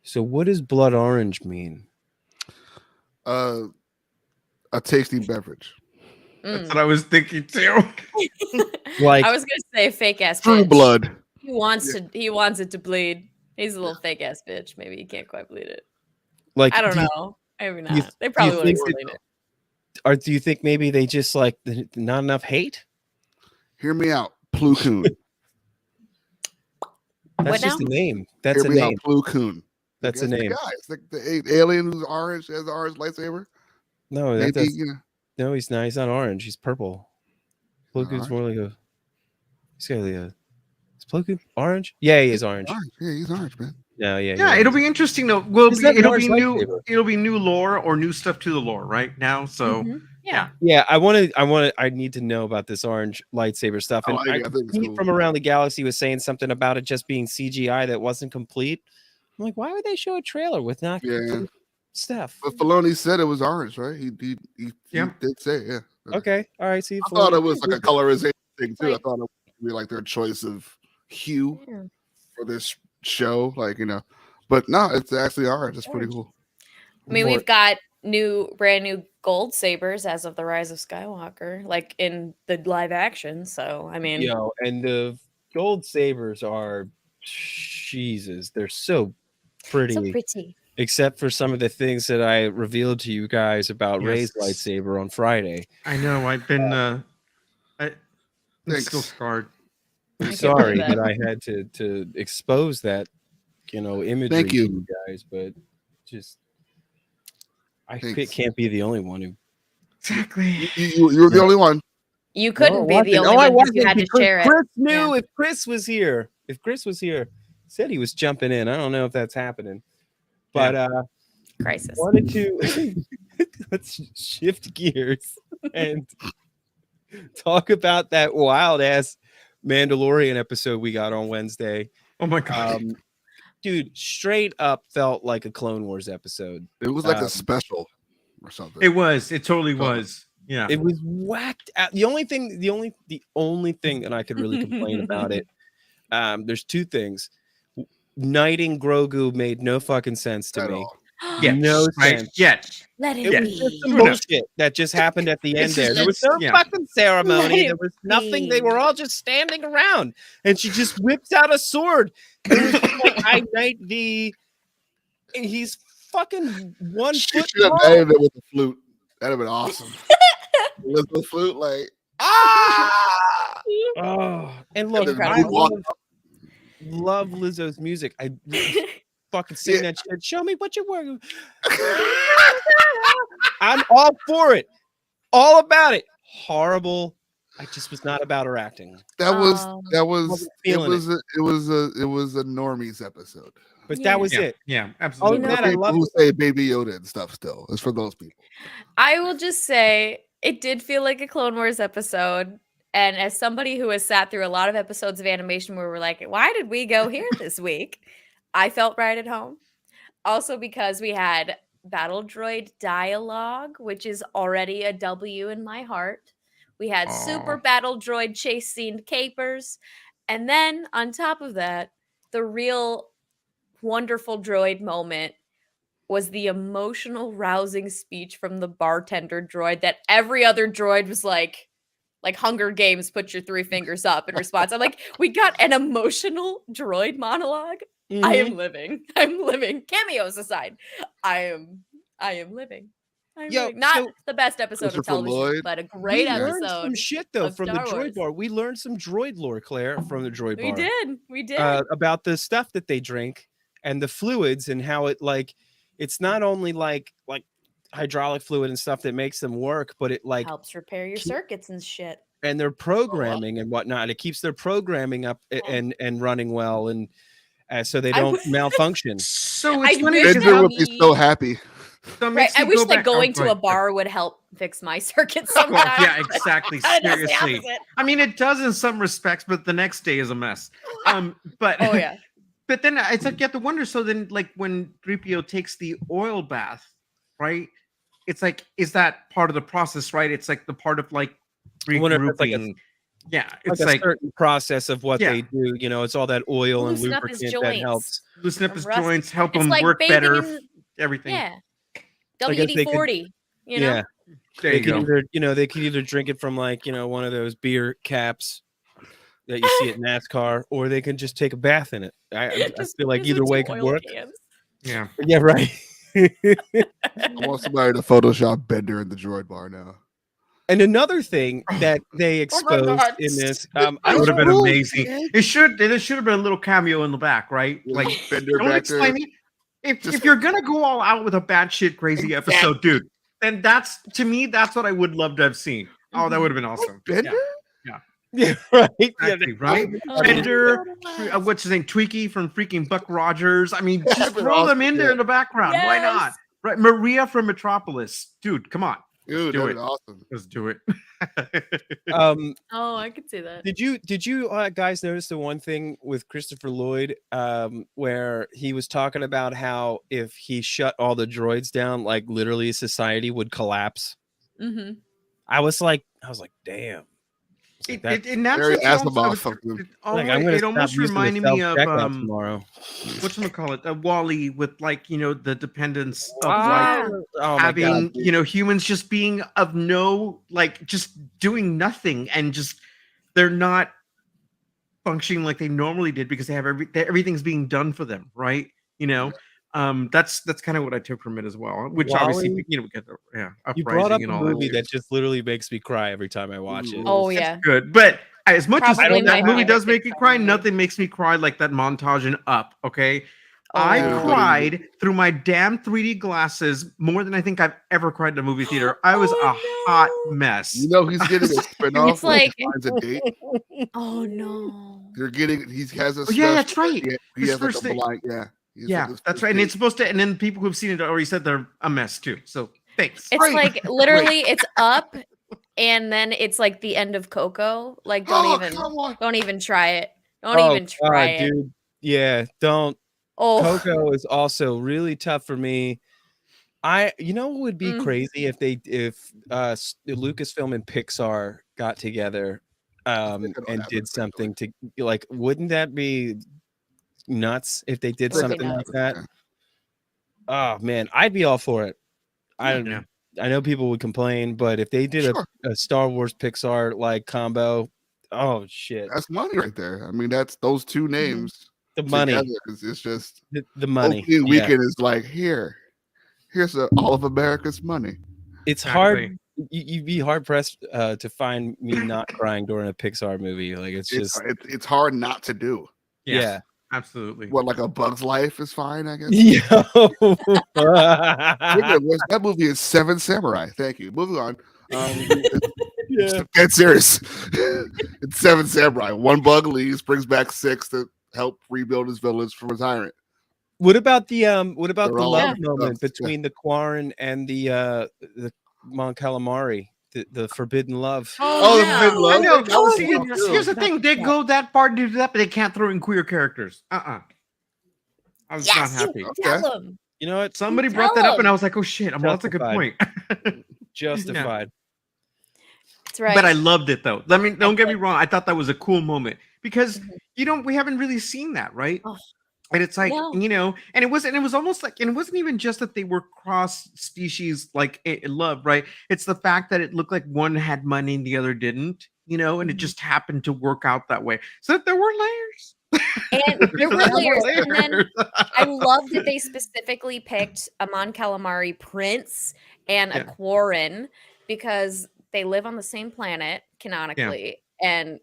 So what does blood orange mean? A tasty beverage. That's what I was thinking too. I was gonna say fake ass True bitch. blood. He wants it to bleed. He's a little fake ass bitch. Maybe he can't quite bleed it. I don't know. Maybe not. They probably would explain it. Or do you think maybe they just not enough hate? Hear me out, Plo Koon. That's just a name. That's a name. Plo Koon. That's a name. It's the alien who's orange, has the orange lightsaber. No, no, he's not. He's not orange. He's purple. Plo Koon's more like a. He's got is Plo Koon orange? Yeah, he is orange. Yeah, he's orange, man. Yeah, it'll be interesting though. It'll be new lore or new stuff to the lore right now. So yeah. I need to know about this orange lightsaber stuff. And Pete from Around the Galaxy was saying something about it just being CGI that wasn't complete. I'm like, why would they show a trailer with not stuff? But Filoni said it was orange, right? He did say, yeah. Okay, all right. See, I thought it was like a colorization thing too. I thought it would be like their choice of hue for this show, but no, it's actually orange. It's pretty cool. I mean, we've got brand new gold sabers as of the Rise of Skywalker, like in the live action. So I mean, and the gold sabers are, Jesus, they're so pretty. so pretty. Except for some of the things that I revealed to you guys about Rey's lightsaber on Friday. I know. I've been I'm still scarred. I'm sorry that I had to expose that, imagery to you guys, but just it can't be the only one who. Exactly. You're the only one. You couldn't be the only one because you had to share it. Chris knew if Chris was here. If Chris was here, said he was jumping in. I don't know if that's happening, but crisis. Wanted to let's shift gears and talk about that wild ass Mandalorian episode we got on Wednesday. Oh my god. Dude, straight up felt like a Clone Wars episode. It was like a special or something. It was. It totally was. Yeah. It was whacked out. The only thing that I could really complain about it, there's two things. Knighting Grogu made no fucking sense to me. Yeah, no sense. Yet. Let it It was just some bullshit that just happened at the end there. There was no fucking ceremony. There was nothing. They were all just standing around. And she just whips out a sword. It was just like, I knight thee. And he's fucking 1 foot She should have named it with the flute. That'd have been awesome. With the flute, like, Oh, and look, I love Lizzo's music. I fucking sing that shit. Show me what you were. I'm all for it. All about it. Horrible. I just was not about her acting. It was a normies episode. But that was it. Yeah, absolutely. I love who say Baby Yoda and stuff still. It's for those people. I will just say it did feel like a Clone Wars episode. And as somebody who has sat through a lot of episodes of animation where we're like, why did we go here this week? I felt right at home. Also because we had battle droid dialogue, which is already a W in my heart. We had super battle droid chase scene capers. And then on top of that, the real wonderful droid moment was the emotional, rousing speech from the bartender droid that every other droid was like Hunger Games, put your 3 fingers up in response. I'm like, we got an emotional droid monologue. Mm-hmm. I am living. I'm living. Cameos aside, I am living. Not the best episode of television, but a great episode. We learned some shit though from the droid bar. We learned some droid lore, Claire, from the droid bar. We did. About the stuff that they drink and the fluids and how it it's not only like hydraulic fluid and stuff that makes them work, but it helps repair your circuits and shit. And their programming and whatnot. It keeps their programming up and running well, and so they don't malfunction. So it's funny. Ginger would be so happy. So right. I wish that going to a bar would help fix my circuits sometimes. Yeah, exactly. Seriously. I mean, it does in some respects, but the next day is a mess. But oh yeah. But then it's like you have to wonder. So then, like when 3PO takes the oil bath, right? It's like, is that part of the process, right? It's like the part of like regrouping. It's like a certain process of what they do. It's all that oil and lubricant that helps loosen up his joints, help him work better. Everything. Yeah. WD-40. Yeah. There you go. They could either drink it from one of those beer caps that you see at NASCAR, or they can just take a bath in it. I feel like either way could work. Cans. Yeah. Yeah. Right. I want somebody to Photoshop Bender in the droid bar now. And another thing that they exposed in this, that would have been amazing. There should have been a little cameo in the back, right? Like Bender back there. If you're gonna go all out with a batshit crazy episode, dude, then that's what I would love to have seen. Oh, that would have been awesome. Bender? Yeah, right. Exactly, right? Bender, what's his name? Tweaky from freaking Buck Rogers. I mean, just throw them in there in the background. Yes. Why not? Right, Maria from Metropolis. Dude, come on. Dude, that was awesome. Let's do it. I could see that. Did you guys notice the one thing with Christopher Lloyd where he was talking about how if he shut all the droids down, like literally society would collapse? Mm-hmm. I was like, damn. In that Very sense, Asimov it almost reminded me of tomorrow. Whatchamacallit, Wall-E with like the dependence of Yeah. having humans just being of no just doing nothing and just they're not functioning like they normally did because they have everything's being done for them, right? That's kind of what I took from it as well. Which Wall-E, obviously we get you brought up uprising and a all movie that that just literally makes me cry every time I watch it. Oh yeah, it's good, but as much as Probably that my movie does favorite make me Pixar cry, movie. nothing makes me cry like that montage in Up. Okay, I Oh. cried through my damn 3D glasses more than I think I've ever cried in a movie theater. I was a hot mess. He's getting a spinoff. It's like Finds a date. Oh no. He has a yeah, that's right. He has like a blind, that's right. And it's supposed to, and then people who've seen it already said they're a mess too. So thanks. It's like literally it's Up and then it's like the end of Coco. Like don't even try it. Don't even try it. Dude. Yeah, don't. Oh, Coco is also really tough for me. What would be crazy if Lucasfilm and Pixar got together and did something to wouldn't that be nuts if they did something like that? Oh man, I'd be all for it. I know people would complain, but if they did a Star Wars Pixar combo, oh shit, that's money right there. I mean, that's those two names. The money. It's just the money. Opening weekend is like here's all of America's money. It's hard. You'd be hard pressed to find me not crying during a Pixar movie. Like it's hard not to do. Yeah. Absolutely. What, like A Bug's Life is fine, I guess. That movie is Seven Samurai. Thank you. Moving on. Get serious. It's Seven Samurai. One bug leaves, brings back 6 to help rebuild his village from a tyrant. What about the love moment between the Quarren and the Mon Calamari? The forbidden love. The forbidden love. I know. Here's the thing: they go that far to do that, but they can't throw in queer characters. I was not happy. Tell them. You know what? Somebody brought that up, and I was like, "Oh shit!" That's a good point. Justified. That's right. But I loved it though. I mean, don't get me wrong. I thought that was a cool moment because we haven't really seen that, right? Oh. And it's like, and it was almost like, and it wasn't even just that they were cross species, love, right? It's the fact that it looked like one had money and the other didn't, and it just happened to work out that way. So that there were layers. And there were layers. And then I love that they specifically picked a Mon Calamari prince and a Quarren because they live on the same planet canonically. Yeah. And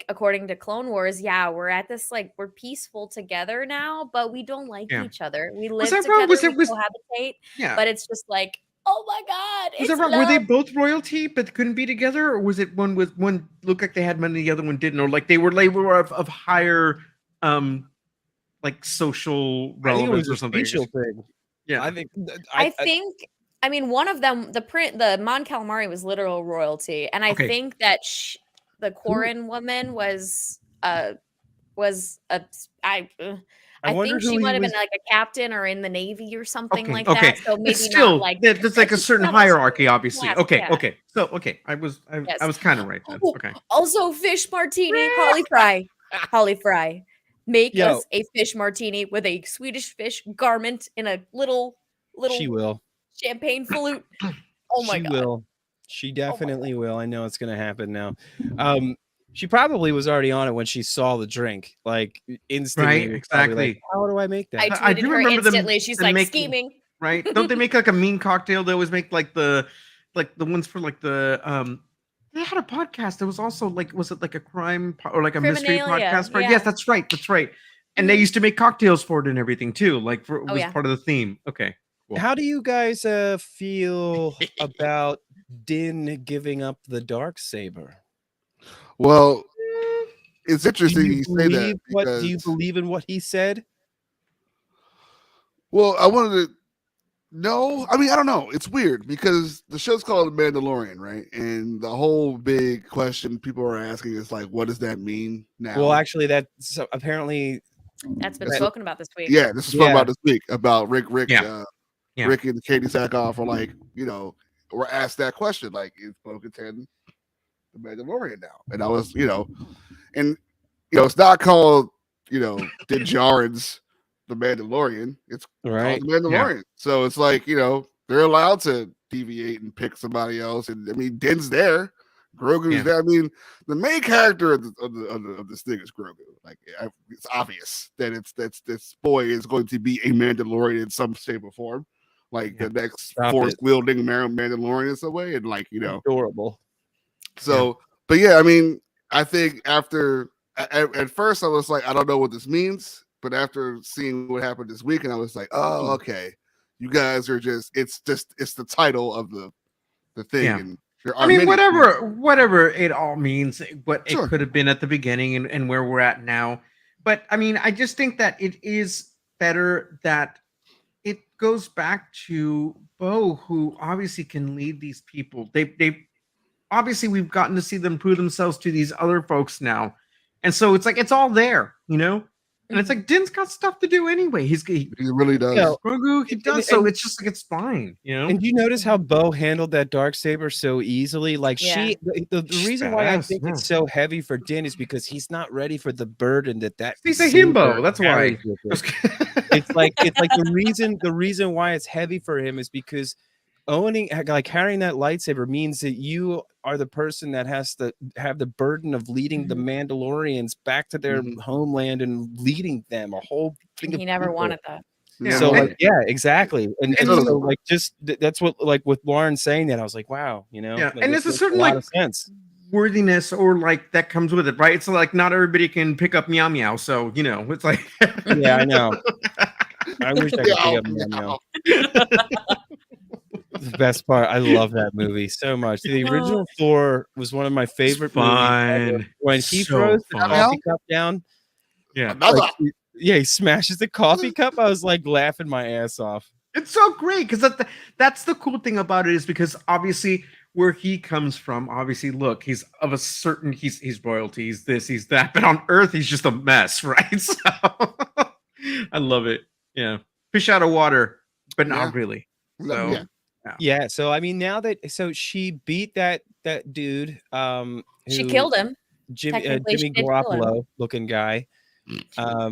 according to Clone Wars, we're at this we're peaceful together now, but we don't like each other. We live together, we cohabitate, but it's just oh my god, was that wrong? Were they both royalty but couldn't be together, or was it one looked like they had money, the other one didn't, or they were of higher social relevance or something? Thing. Yeah, I think. I mean, one of them, the Mon Calamari was literal royalty, and I think that the Quarren woman was I think she might have been a captain or in the Navy or something like that. So maybe still, not there's a certain hierarchy, obviously. I was kind of right then. Okay. Also, fish martini, Holly Fry. Make us a fish martini with a Swedish fish garment in a little. She will. Champagne flute. Oh my god. She will. She definitely will. I know it's going to happen now. She probably was already on it when she saw the drink, instantly. Right, exactly. How do I make that? I tweeted her instantly. She's scheming. Right? Don't they make a mean cocktail? They always make the ones for the They had a podcast. There was also was it a crime or a mystery podcast? Yeah. Yes, that's right. That's right. And they used to make cocktails for it and everything too. It was part of the theme. Okay. Cool. How do you guys feel about Din giving up the Darksaber? Well, it's interesting you say that. Do you believe in what he said? Well, I wanted to know. I mean, I don't know. It's weird because the show's called The Mandalorian, right? And the whole big question people are asking is what does that mean now? Well, actually, apparently that's been spoken about this week. Yeah, this is spoken about this week about Rick Rick and Katie Sackhoff are were asked that question, is Bo-Katan the Mandalorian now. And I was, and it's not called, Din Djarin's The Mandalorian. It's Right. called The Mandalorian. Yeah. So it's like, they're allowed to deviate and pick somebody else. And I mean, Din's there. Grogu's there. I mean, the main character of this thing is Grogu. Like, it's obvious that this boy is going to be a Mandalorian in some shape or form, like the next force wielding Mandalorian in some way, and like adorable. So, but yeah, I mean, I think after at first I was like, I don't know what this means, but after seeing what happened this weekend, I was like, oh, okay, you guys are it's the title of the thing. Yeah. And I mean, whatever it all means, what it could have been at the beginning and where we're at now. But I mean, I just think that it is better that it goes back to Bo, who obviously can lead these people. They obviously we've gotten to see them prove themselves to these other folks now. And so it's like, it's all there, And it's like, Din's got stuff to do anyway. He really does. Grogu, he does. So it's just like, it's fine, And do you notice how Bo handled that darksaber so easily? Like the reason why I think it's so heavy for Din is because he's not ready for the burden that he's a himbo. That's why. It's like the reason why it's heavy for him is because carrying that lightsaber means that you are the person that has to have the burden of leading the Mandalorians back to their homeland and leading them a whole thing. He never wanted that. Yeah. So exactly. And so like just that's what like with Lauren saying that I was like, wow, like, and there's a certain like sense. Worthiness or like that comes with it, right? It's like not everybody can pick up meow meow. So it's like yeah, I know. I wish I could pick up meow meow. The best part, I love that movie so much. The original Thor was one of my favorite movies. When he throws the coffee cup down, he smashes the coffee cup. I was like laughing my ass off. It's so great because that's the cool thing about it is because obviously where he comes from, obviously, look, he's of a certain he's royalty, he's this, he's that, but on Earth he's just a mess, right? So I love it. Yeah, fish out of water, but not really. So. Yeah, so I mean, now that she beat that dude, she killed him. Jimmy Garoppolo looking guy. A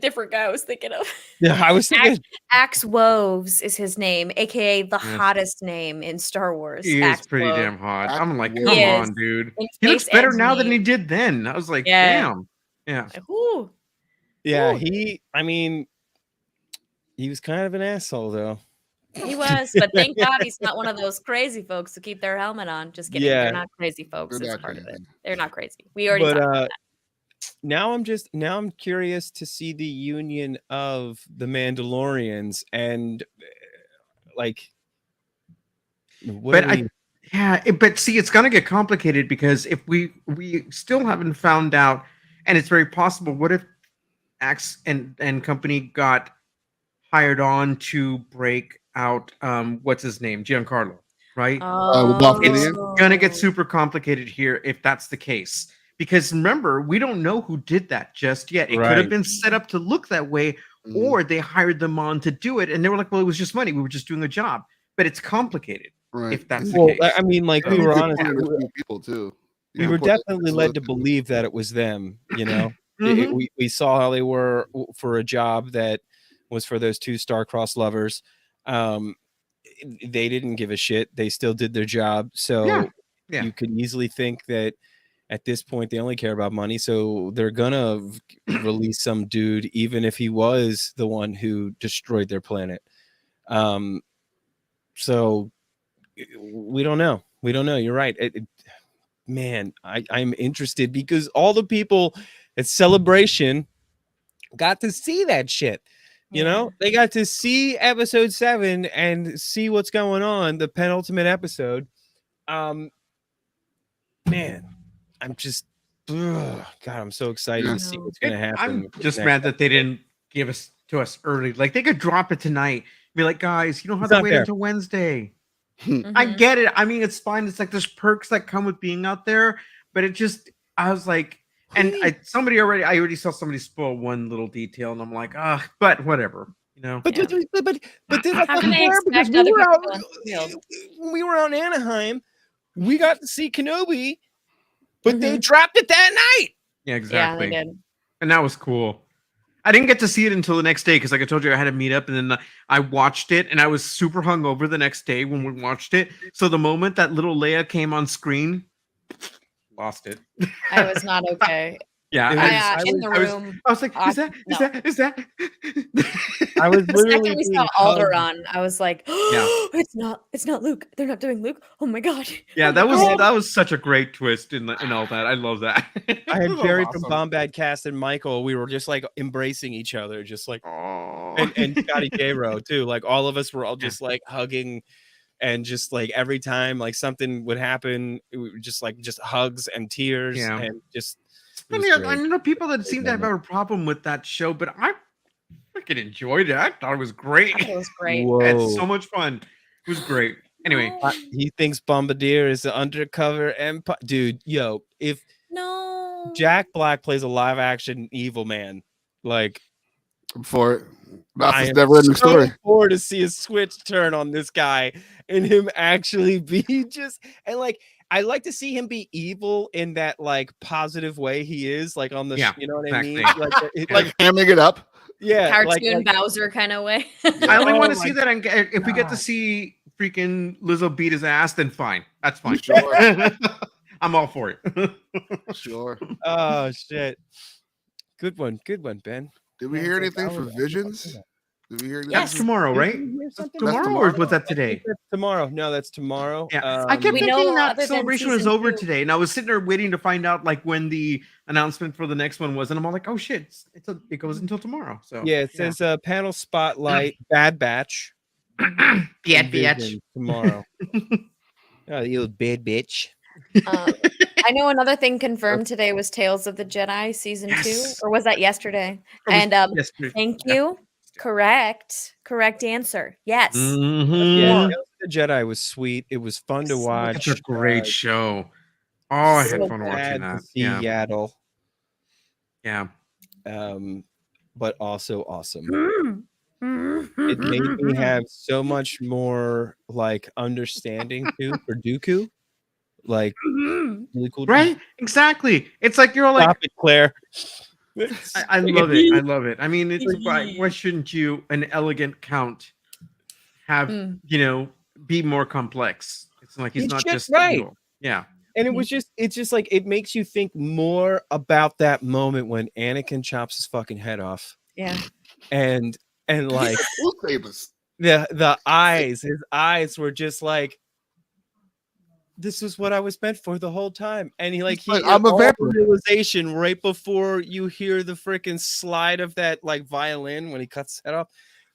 different guy I was thinking of. Yeah, I was thinking Axe Woves is his name, aka the hottest name in Star Wars. He is pretty damn hot. I'm like, come on, dude. He looks better now than he did then. I was like, damn. Yeah. Ooh. Yeah, I mean, he was kind of an asshole though. He was, but thank God he's not one of those crazy folks who keep their helmet on. Just kidding. They're not crazy folks. It's part of it. They're not crazy. We already talked about that. Now I'm curious to see the union of the Mandalorians and like but see, it's gonna get complicated because if we still haven't found out, and it's very possible, what if Axe and company got hired on to break out what's his name, Giancarlo, right? It's gonna get super complicated here if that's the case, because remember, we don't know who did that just yet. It could have been set up to look that way, or they hired them on to do it and they were like, well, it was just money, we were just doing a job. But it's complicated if that's the case. I mean, like, we were honest, people too. We were definitely led to believe that it was them, we saw how they were for a job that was for those two star-crossed lovers. They didn't give a shit. They still did their job. So you could easily think that at this point they only care about money. So they're gonna release some dude, even if he was the one who destroyed their planet. So we don't know. You're right. Man, I'm interested because all the people at Celebration got to see that shit. They got to see episode 7 and see what's going on, the penultimate episode. Man, I'm just, God, I'm so excited to see what's going to happen. I'm just mad that they didn't give us to us early. Like, they could drop it tonight. Be like, guys, you don't have to wait until Wednesday. I get it. I mean, it's fine. It's like there's perks that come with being out there, but it just, I was like, and I already saw somebody spoil one little detail, and I'm like, but whatever, But this is because we were out in Anaheim. We got to see Kenobi but they dropped it that night. Yeah, exactly. Yeah, they did. And that was cool. I didn't get to see it until the next day because, like I told you, I had to meet up, and then I watched it, and I was super hungover the next day when we watched it. So the moment that little Leia came on screen, lost it. I was not okay. Yeah, in the room. I was like, is that? I was The literally second we saw Alderaan, I was like, it's not Luke. They're not doing Luke. Oh my god. Yeah, oh that was such a great twist in all that. I love that. I had Jerry from Bombad Cast and Michael. We were just like embracing each other, just like, and Scotty J-Ro too. Like all of us were all just like hugging, and just like every time like something would happen, it would just hugs and tears and just. I know people that seem to have a problem with that show, but I freaking enjoyed it. I thought it was great. It was great. Whoa. I had so much fun. It was great. Anyway, he thinks Bombardier is the undercover empire. Dude, yo, if Jack Black plays a live action evil man, like I'm for it. I am never ending story. so forward to see a switch turn on this guy and him actually be just and like I like to see him be evil in that like positive way he is, like on the you know what I mean, like hamming it up. Yeah, cartoon Bowser kind of way. I only want to see that. If we get to see freaking Lizzo beat his ass, then fine. That's fine. Sure. I'm all for it. Sure. Oh shit. Good one, Ben. Did we hear anything for Visions? Did we hear anything? That's tomorrow, right? Tomorrow, or was that today? Tomorrow. No, that's tomorrow. Yeah, I kept thinking that celebration was over today, and I was sitting there waiting to find out like when the announcement for the next one was, and I'm all like, oh shit, it goes until tomorrow. So yeah, it says panel spotlight, Bad Batch, Bad Batch tomorrow. Oh, you bad bitch. I know another thing confirmed today was Tales of the Jedi season 2, or was that yesterday? And yesterday. Thank you. Correct answer. Yes. Yeah, the Jedi was sweet. It was fun to watch. It's a great show. Oh, I had fun watching that. Seattle. Yeah. But also awesome. It made me have so much more like understanding too for Dooku. Like really cool, right? Exactly. It's like you're all like, stop it, Claire. I love it. I love it. I mean, it's why shouldn't you, an elegant count, have be more complex? It's like he's not just right. Yeah. And it's just like it makes you think more about that moment when Anakin chops his fucking head off. Yeah. And like the eyes, his eyes were just like, this is what I was meant for the whole time. And I'm a vampire realization right before you hear the freaking slide of that like violin when he cuts his head off.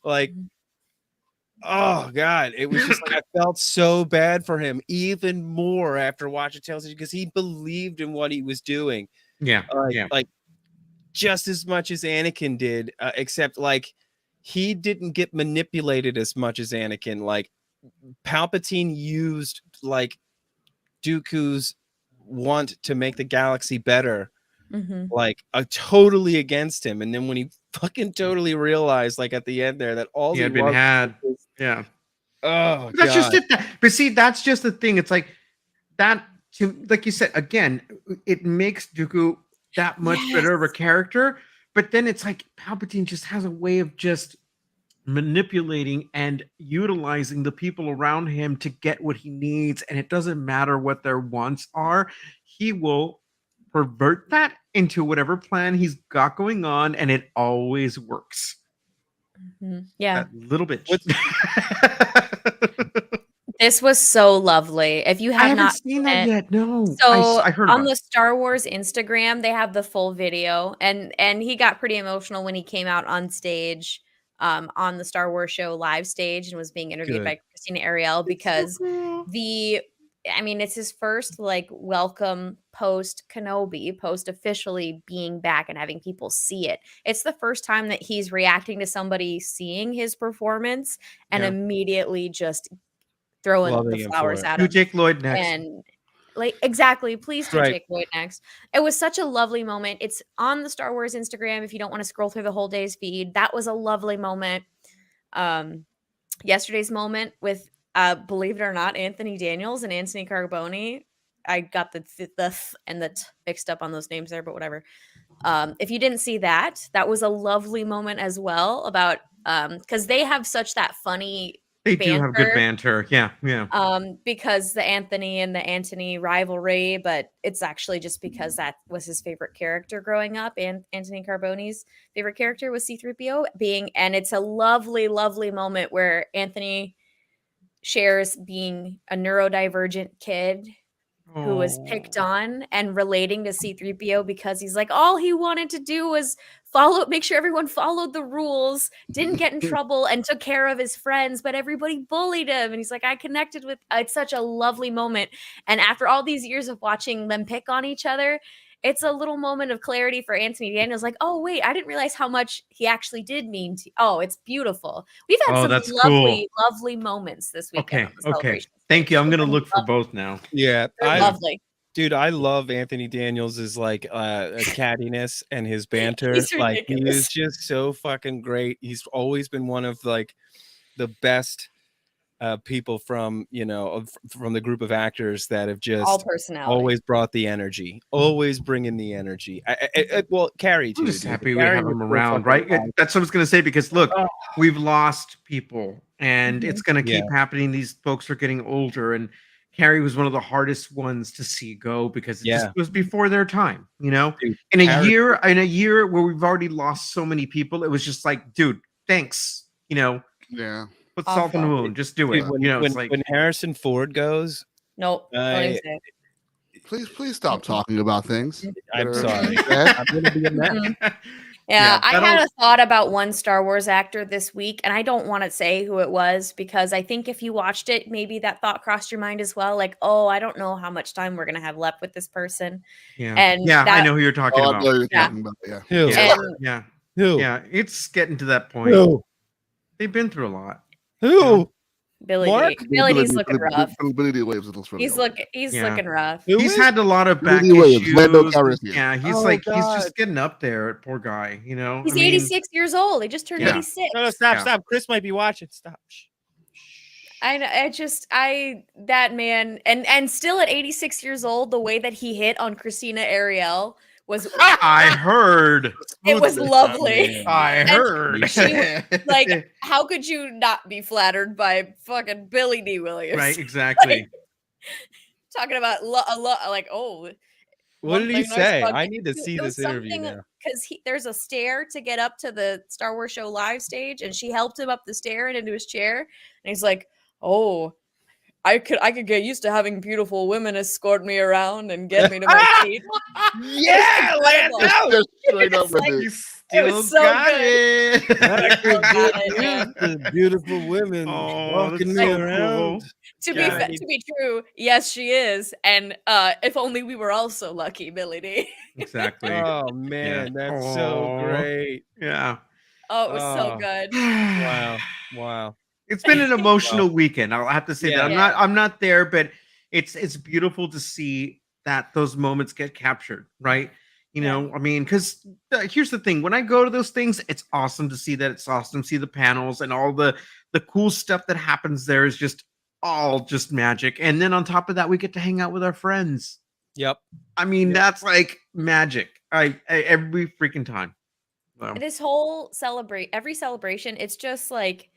Like, oh god, it was just like I felt so bad for him even more after watching Tales because he believed in what he was doing. Yeah. Like just as much as Anakin did, except like he didn't get manipulated as much as Anakin. Like Palpatine used like Dooku's want to make the galaxy better, like totally against him. And then when he fucking totally realized, like at the end there, that all he had been had, oh, that's just it. But see, that's just the thing. It's like that. Like you said, again, it makes Dooku that much better of a character. But then it's like Palpatine just has a way of just manipulating and utilizing the people around him to get what he needs, and it doesn't matter what their wants are. He will pervert that into whatever plan he's got going on, and it always works. Yeah, that little bitch. This was so lovely. If you have not seen that yet, no. So I heard on about the Star Wars Instagram, they have the full video, and he got pretty emotional when he came out on stage. On the Star Wars show live stage and was being interviewed by Christina Ariel because it's his first like welcome post Kenobi, post officially being back and having people see it. It's the first time that he's reacting to somebody seeing his performance and immediately just throwing the flowers at him. Jake Lloyd next. And like exactly, please do Jake Lloyd next. It was such a lovely moment. It's on the Star Wars Instagram if you don't want to scroll through the whole day's feed. That was a lovely moment. Yesterday's moment with believe it or not, Anthony Daniels and Anthony Carboni. I got the and the mixed up on those names there, but whatever. If you didn't see that, that was a lovely moment as well about because they have such that funny They banter. do have good banter. Yeah. Because the Anthony and the Antony rivalry, but it's actually just because that was his favorite character growing up, and Anthony Carbone's favorite character was C-3PO and it's a lovely, lovely moment where Anthony shares being a neurodivergent kid who was picked on and relating to C-3PO because he's like, all he wanted to do was make sure everyone followed the rules, didn't get in trouble, and took care of his friends, but everybody bullied him. And he's like, I connected with, it's such a lovely moment. And after all these years of watching them pick on each other, it's a little moment of clarity for Anthony Daniels. Like, oh, wait, I didn't realize how much he actually did mean to. Oh, it's beautiful. We've had some lovely, lovely moments this weekend. Okay. Thank you. I'm going to look for both now. Yeah. Lovely. Dude, I love Anthony Daniels' like cattiness and his banter. He's like he ridiculous. is just so fucking great. He's always been one of like the best people from from the group of actors that have just all personality, always brought the energy, always bringing the energy. Well, Carrie too. I'm just happy we have him around, right? That's what I was gonna say, because look, we've lost people, and it's gonna keep happening. These folks are getting older, and Carrie was one of the hardest ones to see go because it just was before their time, you know. Dude, in a year where we've already lost so many people, it was just like, dude, thanks, you know. Yeah. Put salt in the wound. Just do it. Dude, when when Harrison Ford goes, nope. Please stop talking about things. I'm sorry. I'm gonna be a mess. Yeah, I had a thought about one Star Wars actor this week, and I don't want to say who it was because I think if you watched it, maybe that thought crossed your mind as well. Like, oh, I don't know how much time we're gonna have left with this person. Yeah, and I know who you're talking about. Who? Yeah, it's getting to that point. Who? They've been through a lot. Who? Billy D. Billy D's looking rough. Billy D. Williams looks really He's looking rough. He's had a lot of back issues. Yeah, he's he's just getting up there, poor guy. You know, he's 86 years old. He just turned 86. No, stop. Chris might be watching. Stop. I know. That man, and still at 86 years old, the way that he hit on Christina Ariel was. I heard. It was lovely. I heard. Like, how could you not be flattered by fucking Billy D. Williams? Right, exactly. Like, talking about like, oh. What did he say? I need to see this interview now. Because there's a stair to get up to the Star Wars Show live stage, and she helped him up the stair and into his chair. And he's like, oh, I could get used to having beautiful women escort me around and get me to my seat. Yeah, Lando. It was so good. The beautiful women walking me around. To be true, yes, she is. And if only we were all so lucky, Billy D. Exactly. Oh man, that's so great. Yeah. Oh, it was so good. Wow. It's been an emotional weekend. I'll have to say that. I'm not there, but it's beautiful to see that those moments get captured, right? You know, I mean, because here's the thing: when I go to those things, it's awesome to see that. It's awesome to see the panels and all the cool stuff that happens there is just all just magic. And then on top of that, we get to hang out with our friends. Yep. I mean, that's like magic. I every freaking time. Wow. This whole every celebration, it's just like.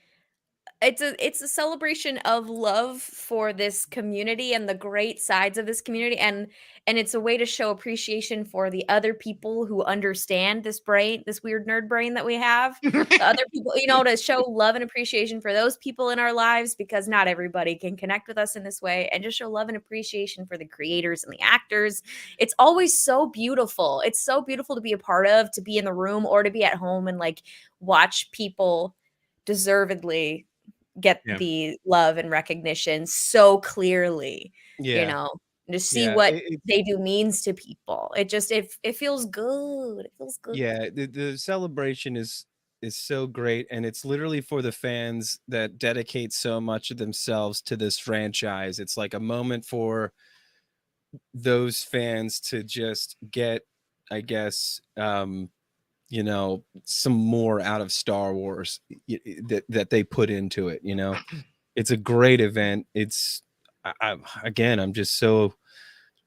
It's a celebration of love for this community and the great sides of this community, and it's a way to show appreciation for the other people who understand this weird nerd brain that we have. The other people, you know, to show love and appreciation for those people in our lives, because not everybody can connect with us in this way, and just show love and appreciation for the creators and the actors. It's always so beautiful. It's so beautiful to be a part of, to be in the room or to be at home and like watch people deservedly get the love and recognition so clearly, you know, to see what they do means to people. It just, it feels good. It feels good. Yeah. The celebration is so great. And it's literally for the fans that dedicate so much of themselves to this franchise. It's like a moment for those fans to just get, I guess, you know, some more out of Star Wars that they put into it. You know, it's a great event. It's I'm just so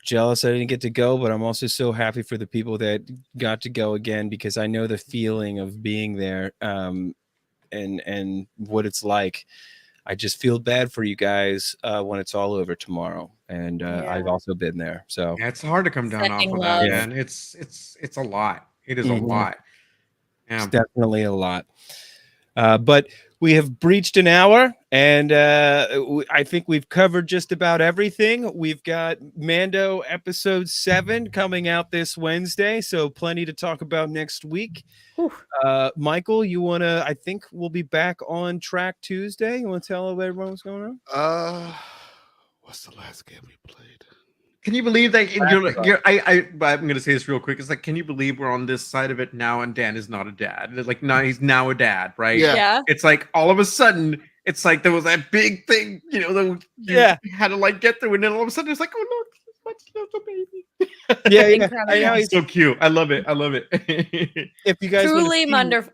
jealous I didn't get to go, but I'm also so happy for the people that got to go again, because I know the feeling of being there, and what it's like. I just feel bad for you guys when it's all over tomorrow, and I've also been there. So yeah, it's hard to come down off of that, man. It's a lot. It is a lot. Yeah. It's definitely a lot. But we have breached an hour, and I think we've covered just about everything. We've got Mando episode 7 coming out this Wednesday, so plenty to talk about next week. Michael, you want to, I think we'll be back on track Tuesday. You want to tell everyone what's going on? What's the last game we played? Can you believe that? I'm going to say this real quick. It's like, can you believe we're on this side of it now and Dan is not a dad? Like, now he's now a dad, right? Yeah. It's like all of a sudden, it's like there was that big thing, that you had to like get through, and then all of a sudden it's like, oh look, it's my little baby. Yeah. I know he's so cute. I love it. If you guys truly wonderful.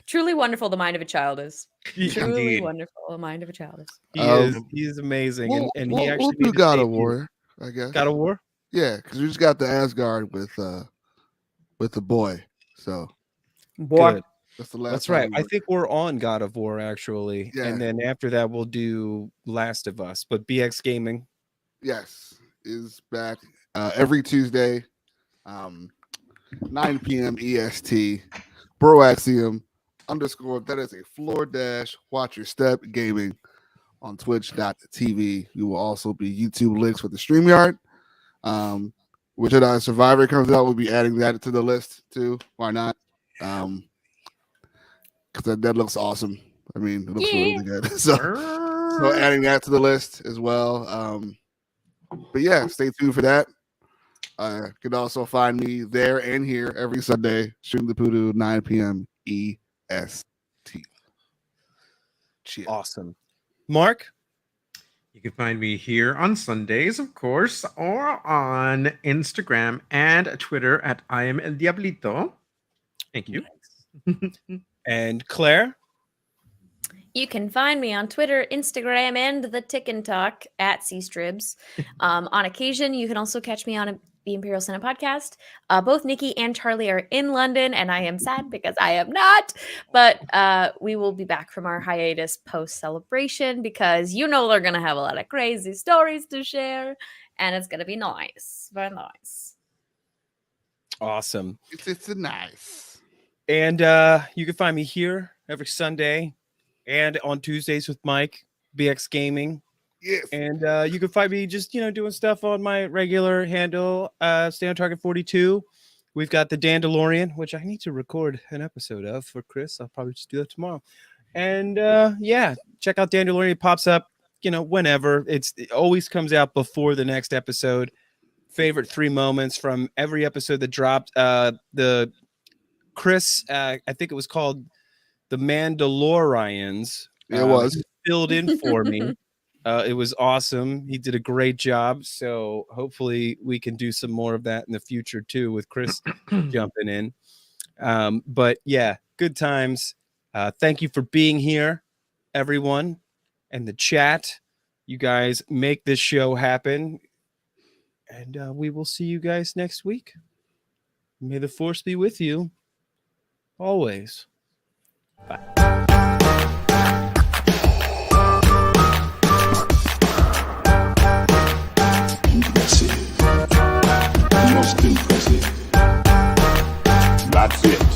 Truly wonderful. The mind of a child is. Truly wonderful. The mind of a child is. He is amazing, and he actually we'll do God of War, I guess. God of War. Yeah, because we just got the Asgard with the boy. So boy. Good. That's the last. That's right. I think we're on God of War actually, and then after that we'll do Last of Us. But BX Gaming, yes, is back every Tuesday, 9 p.m. EST. Broaxium _ that is a floor dash watch your step gaming on twitch.tv. We will also be YouTube links for the StreamYard. Which Survivor comes out, we'll be adding that to the list too. Why not? Because that looks awesome. I mean, it looks really good. So adding that to the list as well. But yeah, stay tuned for that. You can also find me there and here every Sunday, shooting the PooDoo, 9 p.m. EST. Cheers. Awesome. Mark? You can find me here on Sundays, of course, or on Instagram and Twitter at I am El Diablito. Thank you. And Claire? You can find me on Twitter, Instagram, and the Tick and Talk at CStribs. On occasion, you can also catch me on the Imperial Senate podcast. Both Nikki and Charlie are in London, and I am sad because I am not. But we will be back from our hiatus post-celebration because they're going to have a lot of crazy stories to share, and it's going to be nice. Very nice. Awesome. It's nice. And you can find me here every Sunday and on Tuesdays with Mike, BX Gaming. Yes. And you can find me just, doing stuff on my regular handle, Stay on Target 42. We've got the Dandalorian, which I need to record an episode of for Chris. I'll probably just do that tomorrow. And check out Dandalorian. It pops up, whenever. It always comes out before the next episode. Favorite 3 moments from every episode that dropped. The Chris, I think it was called The Mandalorians. It was filled in for me. It was awesome. He did a great job. So hopefully we can do some more of that in the future too, with Chris jumping in. But yeah, good times. Thank you for being here, everyone, and the chat. You guys make this show happen. And we will see you guys next week. May the force be with you. Always. Bye. Impressive. Most impressive. That's it.